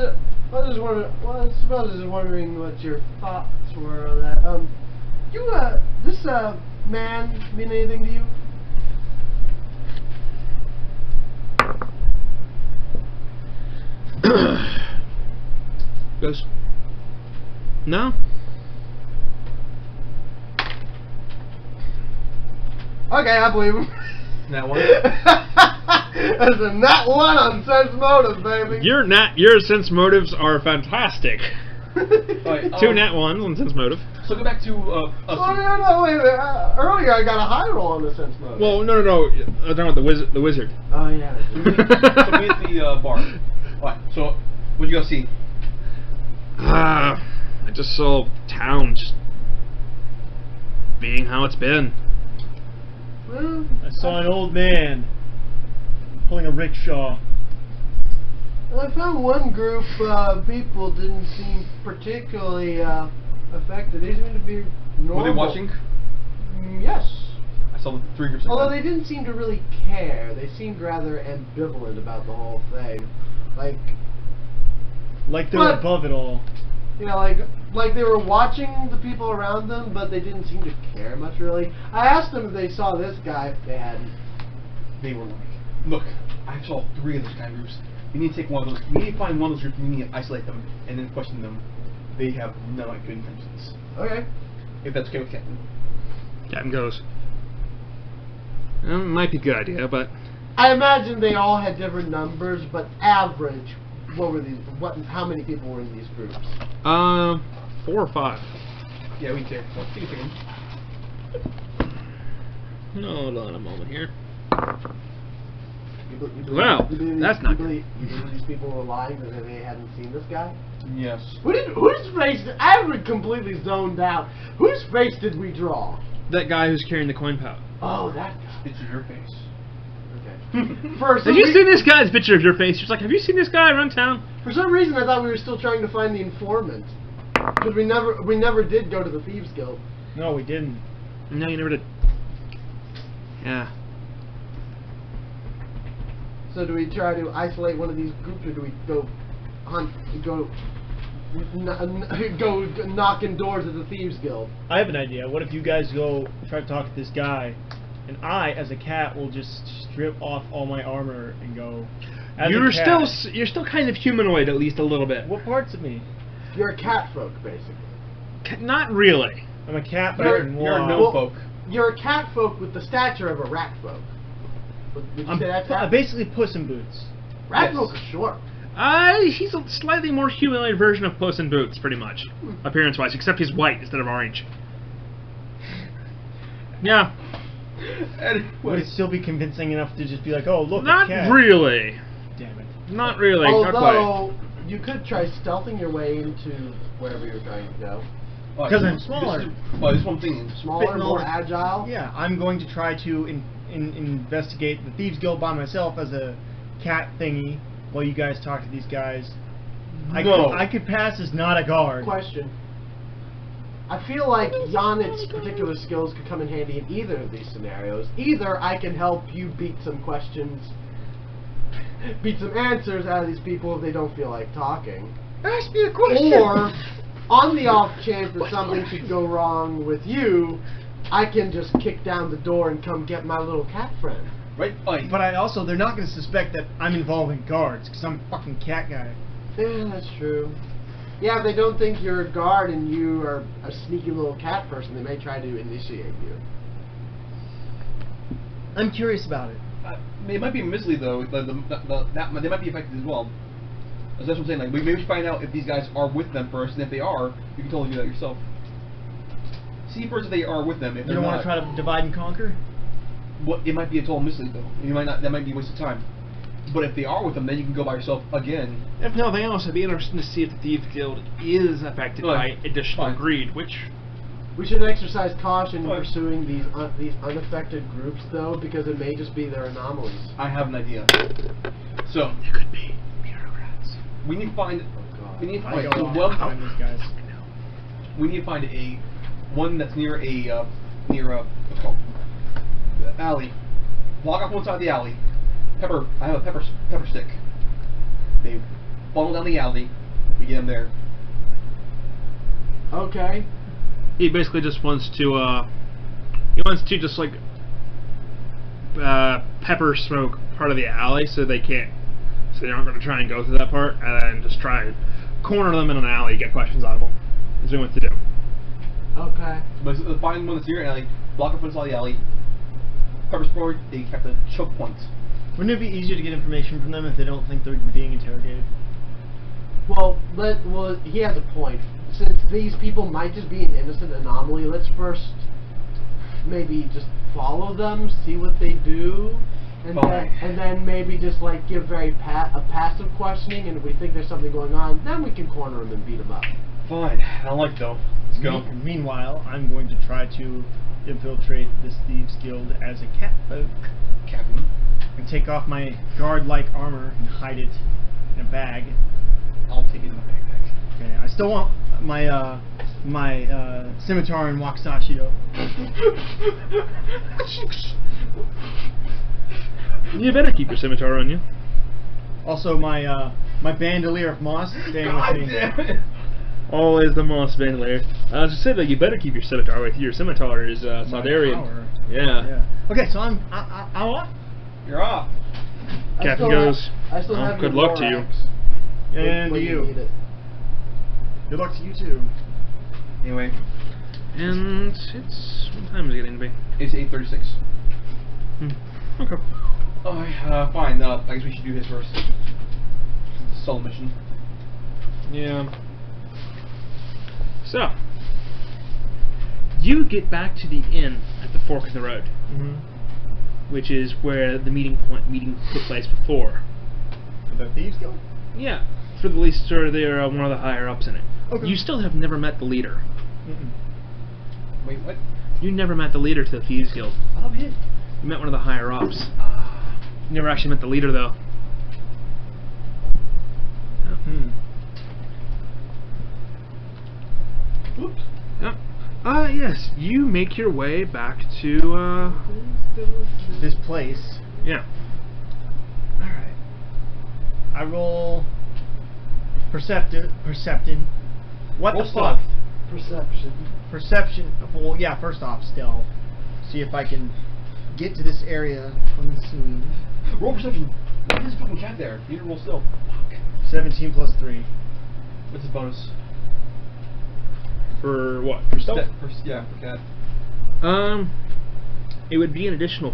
suppose I was wondering what your thoughts were on that. This man mean anything to you? Goes, no? Okay, I believe him. That one. That's a nat one on sense motive, baby. Your sense motives are fantastic. Alright, 2 nat 1s on sense motive. So go back to Oh, no, wait a minute. Earlier I got a high roll on the sense motive. Well, no. I'm talking about the wizard. Oh, yeah. so be at the bar. Alright, so what you go see? I just saw town just being how it's been. Well, I saw an old man pulling a rickshaw. I found one group people didn't seem particularly affected. They seemed to be normal. Were they watching? Yes. I saw the 3 groups. Although they didn't seem to really care. They seemed rather ambivalent about the whole thing. Like Like they're above it all. you know, like they were watching the people around them, but they didn't seem to care much, really. I asked them if they saw this guy. They hadn't. They were like, look, I saw 3 of those kind of groups. We need to take one of those. We need to find one of those groups. We need to isolate them and then question them. They have no good intentions. Okay. If that's okay with Captain. Captain goes, well, it might be a good idea, but I imagine they all had different numbers, but average, what were these? How many people were in these groups? 4 or 5. Yeah, we can. So, take a second. Hold on a moment here. You believe, Well, that's not you believe these people were lying because they hadn't seen this guy? Yes. Whose face? I was completely zoned out. Whose face did we draw? That guy who's carrying the coin pouch. Oh, that guy. It's your face. Okay. For Have some you seen this guy's picture of your face? She's like, have you seen this guy around town? For some reason, I thought we were still trying to find the informant. Because we never did go to the Thieves Guild. No, we didn't. No, you never did. Yeah. So do we try to isolate one of these groups, or do we go hunt, go knocking doors at the Thieves Guild? I have an idea. What if you guys go try to talk to this guy, and I, as a cat, will just strip off all my armor and go. As You're a cat, still kind of humanoid, at least a little bit. What parts of me? You're a cat folk, basically. Not really. I'm a cat, but You're- I can You're a walk. gnome folk. You're a cat folk with the stature of a rat folk. Would you say that's Basically Puss in Boots. Rat Yes. folk are short. He's a slightly more humanoid version of Puss in Boots, pretty much, appearance-wise, except he's white instead of orange. Yeah. Would it still be convincing enough to just be like, oh, look, a Not cat? really. Damn it. Not really. Not quite. Although, you could try stealthing your way into wherever you're trying to go. Because I'm smaller. This is one thing. Smaller, Fitting more all- agile. Yeah, I'm going to try to investigate the Thieves Guild by myself as a cat thingy while you guys talk to these guys. No. I could pass as not a guard. Question. I feel like Yannick's particular skills could come in handy in either of these scenarios. Either I can help you beat some questions, beat some answers out of these people if they don't feel like talking. Ask me a question. Or, on the off chance that something should go wrong with you, I can just kick down the door and come get my little cat friend. Right? Fine. But they're not going to suspect that I'm involving guards because I'm a fucking cat guy. Yeah, that's true. Yeah, if they don't think you're a guard and you are a sneaky little cat person, they may try to initiate you. I'm curious about it. It might be mislead though. They might be affected as well. That's what I'm saying. Like, maybe we should find out if these guys are with them first, and if they are, you can totally do that yourself. See first if they are with them. If You they're don't want not, to try to divide and conquer? It might be a total mislead though. You might not. That might be a waste of time. But if they are with them, then you can go by yourself again. If nothing else, it'd be interesting to see if the Thieves Guild is affected by additional Fine. greed, which... We should exercise caution in Fine. pursuing these unaffected groups, though, because it may just be their anomalies. I have an idea. So There could be bureaucrats. we need to find. God. We need to I find. go So off well, to find these guys. we need to find a one that's near a what's it called alley. Block off one side of the alley. I have a pepper stick. They funnel down the alley. We get them there. Okay. He basically just wants to, he wants to just like, pepper smoke part of the alley so they aren't going to try and go through that part, and then just try and corner them in an alley, get questions out of them. Is what he wants to do. Okay. But find one that's near an alley. Block off one side of the alley. Pepper spray. They have to choke points. Wouldn't it be easier to get information from them if they don't think they're being interrogated? Well, he has a point. Since these people might just be an innocent anomaly, let's first maybe just follow them, see what they do, and then maybe just like give very a passive questioning, and if we think there's something going on, then we can corner them and beat them up. Fine. I don't like it though. Let's go. Meanwhile, I'm going to try to infiltrate this Thieves Guild as a catfolk Captain. and take off my guard-like armor and hide it in a bag. I'll take it in my backpack. Okay, I still want my scimitar and wakizashi though. You better keep your scimitar on you. Also, my bandolier of moss staying God with me. damn it! Always the moss bandolier. I was just saying that you better keep your scimitar with you. Your scimitar is My Saldarian. power. Yeah. Yeah. Okay, so I'm off. You're off. Captain goes, I still "Oh, have good your luck to you." Lorax. And When to you. need it. Good luck to you too. Anyway, And it's... what time is it getting to be? it's 8:36. Okay. Oh, fine. I guess we should do his first. Solo mission. Yeah. So, you get back to the inn at the fork in the road, which is where the meeting took place before. For the Thieves Guild? Yeah, for the least, or they're one of the higher ups in it. Okay. You still have never met the leader. Wait, what? You never met the leader to the Thieves Guild. I thought we did. You met one of the higher ups. You never actually met the leader, though. Whoops. Yep. Yes. You make your way back to, This place. yeah. Alright. I roll Perceptin. What Roll the stealth. fuck? Perception. Perception. Well, yeah, first off, stealth. See if I can get to this area unseen. Roll perception. Why is this fucking cat there? You didn't roll still. Fuck. 17 plus 3. What's his bonus? For what? For stealth? Yeah, for cat. It would be an additional.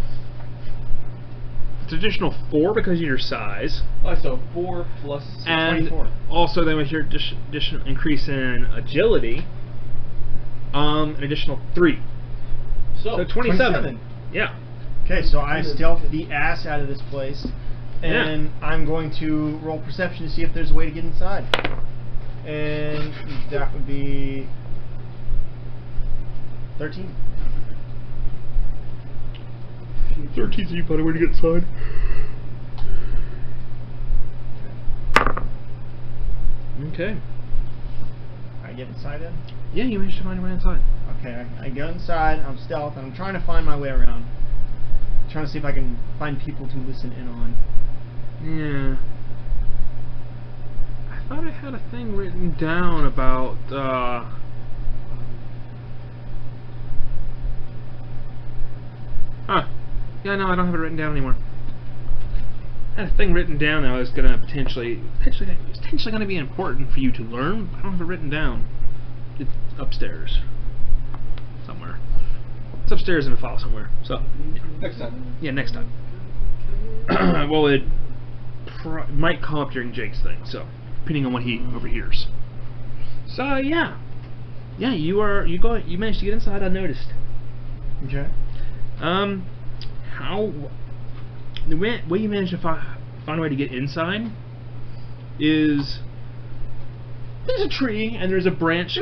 It's additional 4 because of your size, Oh, so 4 plus 6. and 24. also then with your additional increase in agility, an additional 3. So 27. Yeah. Okay, so I stealth the ass out of this place, and I'm going to roll perception to see if there's a way to get inside. And that would be 13. 13, so you found a way to get inside. Okay. I get inside then? Yeah, you managed to find your way inside. Okay, I go inside, I'm stealth, and I'm trying to find my way around. Trying to see if I can find people to listen in on. Yeah. I thought I had a thing written down about, yeah, no, I don't have it written down anymore. I had a thing written down that was gonna potentially gonna be important for you to learn. I don't have it written down. It's upstairs. Somewhere. It's upstairs in a file somewhere. So, Next time. yeah, next time. Well, it might come up during Jake's thing, so depending on what he overhears. So yeah, you managed to get inside unnoticed. Okay. What you managed to find a way to get inside is there's a tree and there's a branch.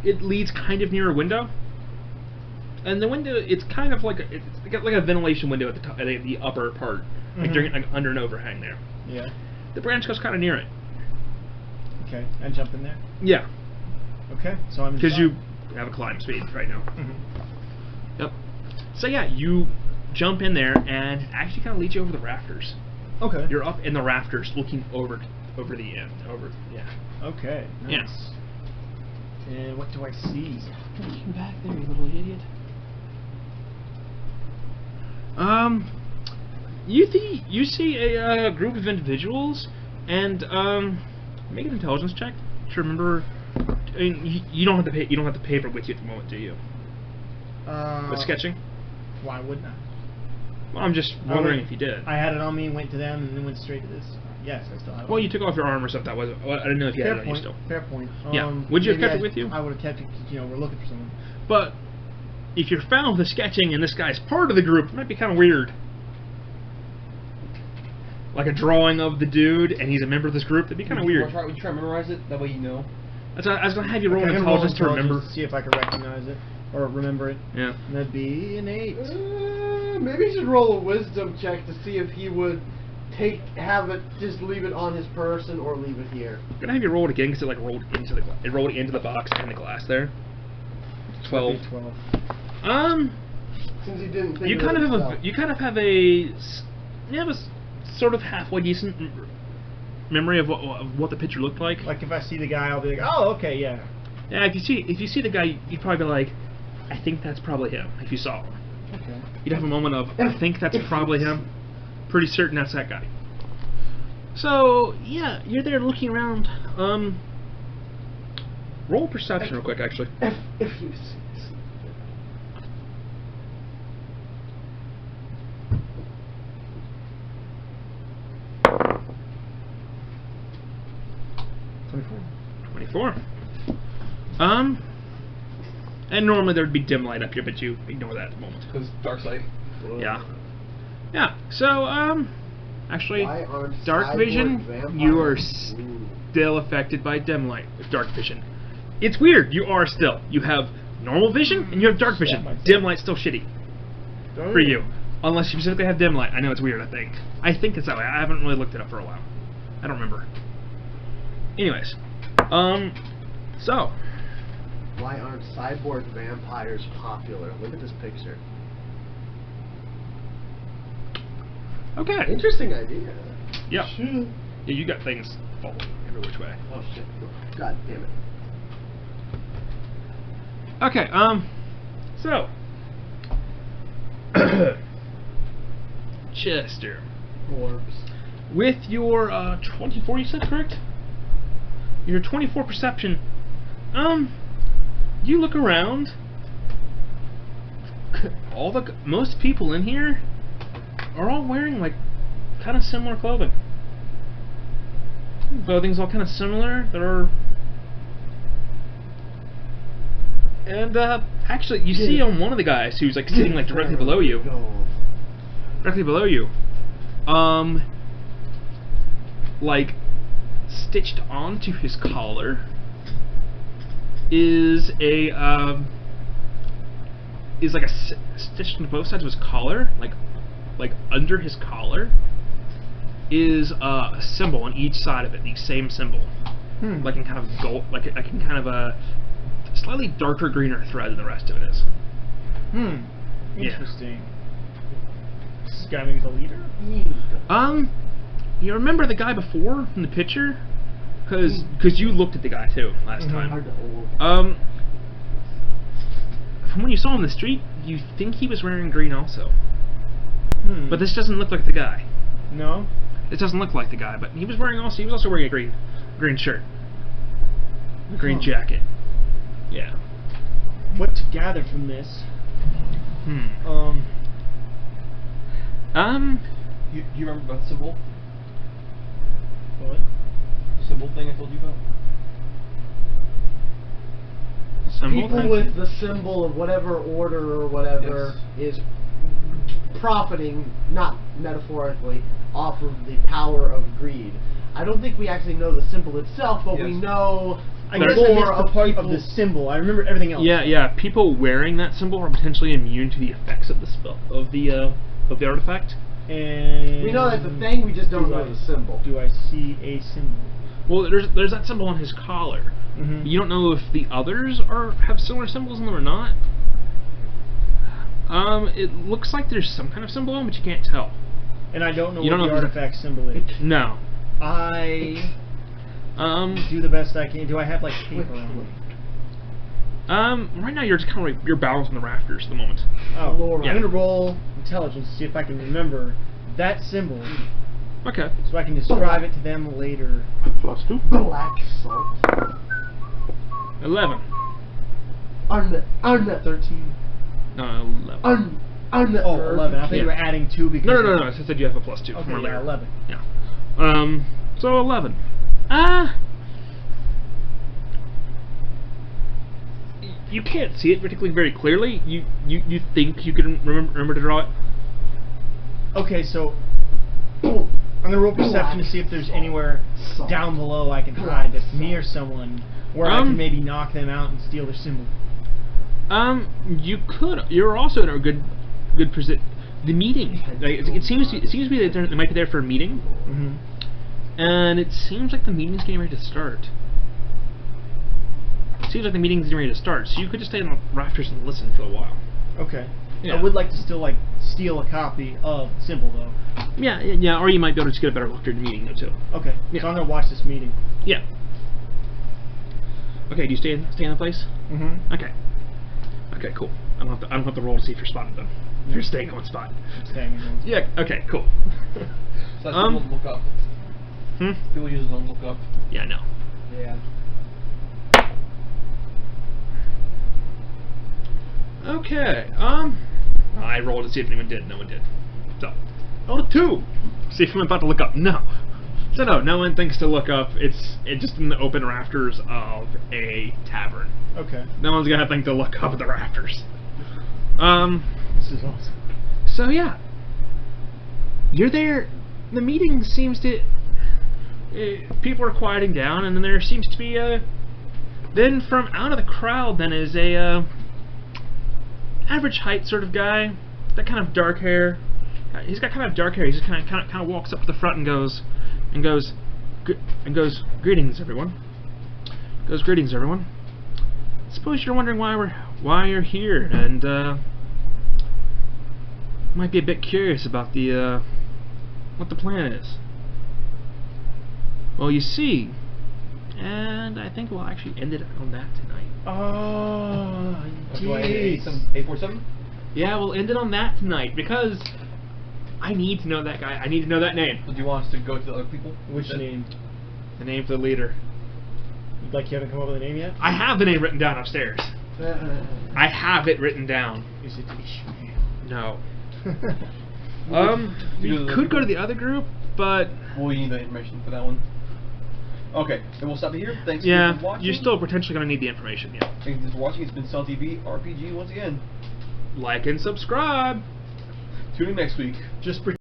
It leads kind of near a window, and the window it's kind of like it's got like a ventilation window at the top, at the upper part, like during like under an overhang there. Yeah. The branch goes kind of near it. Okay, and jump in there. Yeah, Okay, so I'm because inside. you have a climb speed right now. Mhm. Yep. So yeah, you jump in there and it actually kind of leads you over the rafters. Okay. You're up in the rafters, looking over the end. Yeah. Okay. Nice. Yeah. And what do I see? Come back there, you little idiot. You see a group of individuals, and make an intelligence check to remember. I mean, you don't have the paper with you at the moment, do you? With sketching. Why wouldn't I? Well, I'm just wondering if you did. I had it on me, went to them, and then went straight to this. Yes, I still have it. Well, you took off your arm or something. That wasn't. Well, I didn't know if you had it on you still. Fair point. Yeah. Would you have maybe kept it with you? I would have kept it because, we're looking for someone. But if you're found with the sketching and this guy's part of the group, it might be kind of weird. Like a drawing of the dude, and he's a member of this group. That'd be kind of weird. Would you try to memorize it? That way you know. I was gonna have you roll Okay, an I'm gonna roll intelligence to remember. See if I can recognize it or remember it. Yeah. And that'd be an 8. Maybe you should roll a wisdom check to see if he would just leave it on his person or leave it here. I'm gonna have you roll it again because it like rolled into the box and the glass there. 12. 12. Since he didn't think You of kind it of himself. have a sort of halfway decent memory of what the picture looked like. Like if I see the guy, I'll be like, oh, okay, yeah. Yeah, if you see the guy, you'd probably be like, I think that's probably him. If you saw him, Okay. you'd have a moment of, I think that's probably him. Pretty certain that's that guy. So yeah, you're there looking around. Roll perception real quick, actually. If you see this. 24. And normally there'd be dim light up here, but you ignore that at the moment. Because dark side. Yeah. Yeah. So, actually, Why aren't dark cyborg vision, vampires- you are Ooh. still affected by dim light with dark vision. It's weird. You are still. You have normal vision and you have dark vision. Dim light's still shitty for you, unless you specifically have dim light. I know it's weird. I think it's that way. I haven't really looked it up for a while. I don't remember. Anyways, so. Why aren't cyborg vampires popular? Look at this picture. Okay. Interesting idea. Yeah. Yeah, you got things falling every which way. Oh shit. God damn it. Okay, so Chester, Orbs. with your 24, you said, correct? Your 24 perception, you look around. Most people in here are all wearing like kind of similar clothing. Clothing's all kind of similar. And actually, you see on one of the guys who's like sitting like directly below you, like stitched onto his collar is stitched on both sides of his collar, like under his collar is a symbol on each side of it, the same symbol, like in kind of gold, like in kind of a slightly darker greener thread than the rest of it is. Interesting. Is this guy maybe the leader? You remember the guy before from the picture? Because you looked at the guy too last time. From when you saw him in the street, you think he was wearing green also. But this doesn't look like the guy. No? It doesn't look like the guy, but he was also wearing a green shirt. A green jacket. Yeah. What to gather from this? You remember about the symbol? What? The symbol thing I told you about? Symbol People thing? with the symbol of whatever order or whatever is profiting, not metaphorically, off of the power of greed. I don't think we actually know the symbol itself, but we Yes. know I guess I missed the part of the symbol. I remember everything else. Yeah. People wearing that symbol are potentially immune to the effects of the spell of the artifact. And We know that's a thing, we just don't know the symbol. Do I see a symbol? Well, there's that symbol on his collar. Mm-hmm. You don't know if the others have similar symbols in them or not. It looks like there's some kind of symbol on, but you can't tell. And I don't know You what don't the know if it's artifact symbol is. No. I do the best I can. Do I have like paper on me? Right now you're just kind of like you're balanced on the rafters at the moment. Oh, Lord. Yeah. I'm gonna roll intelligence to see if I can remember that symbol, Okay. so I can describe it to them later. +2. Black salt. 11. Unearned. 13. No, 11. Oh, 11. I thought you were adding 2 because. No. I said you have a +2 from Okay, earlier. yeah, 11. Yeah. So 11. You can't see it particularly very clearly. You think you can remember to draw it? Okay, so I'm gonna roll perception to see if there's anywhere down below I can hide that's near someone where I can maybe knock them out and steal their symbol. You could. You're also in a good position. The meeting. Like, it seems to be that they might be there for a meeting, Mm-hmm. and it seems like the meeting's getting ready to start. It seems like the meeting's getting ready to start, so you could just stay on the rafters and listen for a while. Okay. Yeah. I would like to still like steal a copy of the symbol though. Yeah. Or you might be able to just get a better look during the meeting though too. Okay. Yeah. So I'm gonna watch this meeting. Yeah. Okay. Do you stay in the place? Mm-hmm. Okay. Okay. Cool. I don't have to roll to see if you're spotted then. If you're staying on spot. Staying in one. Yeah. Okay. Cool. So that's people look up. People usually don't look up. Yeah. No. Yeah. Okay. I rolled to see if anyone did. No one did. So, I rolled a 2. See if I'm about to look up. No. So no one thinks to look up. It's just in the open rafters of a tavern. Okay. No one's gonna think to look up at the rafters. This is awesome. So yeah, you're there. The meeting seems to. People are quieting down, and then there seems to be then from out of the crowd, then is a average height sort of guy, that kind of dark hair. He's got kind of dark hair. He just kind of walks up to the front and goes, greetings everyone. Goes, greetings everyone. Suppose you're wondering why you're here, and might be a bit curious about the what the plan is. Well, you see, and I think we'll actually end it on that tonight. Oh, Do I hit jeez. 847? Yeah, we'll end it on that tonight because I need to know that guy. I need to know that name. So do you want us to go to the other people? Which name? The name for the leader. Like you haven't come up with a name yet? I have the name written down upstairs. I have it written down. Is it Ishmael? No. Do We the- could go to the other group, but Well, we need the information for that one. Okay, then we'll stop it here. Thanks yeah, for watching. you're still potentially going to need the information. Yeah. Thank you for watching. It's been Cell TV RPG once again. Like and subscribe. Tune in next week. Just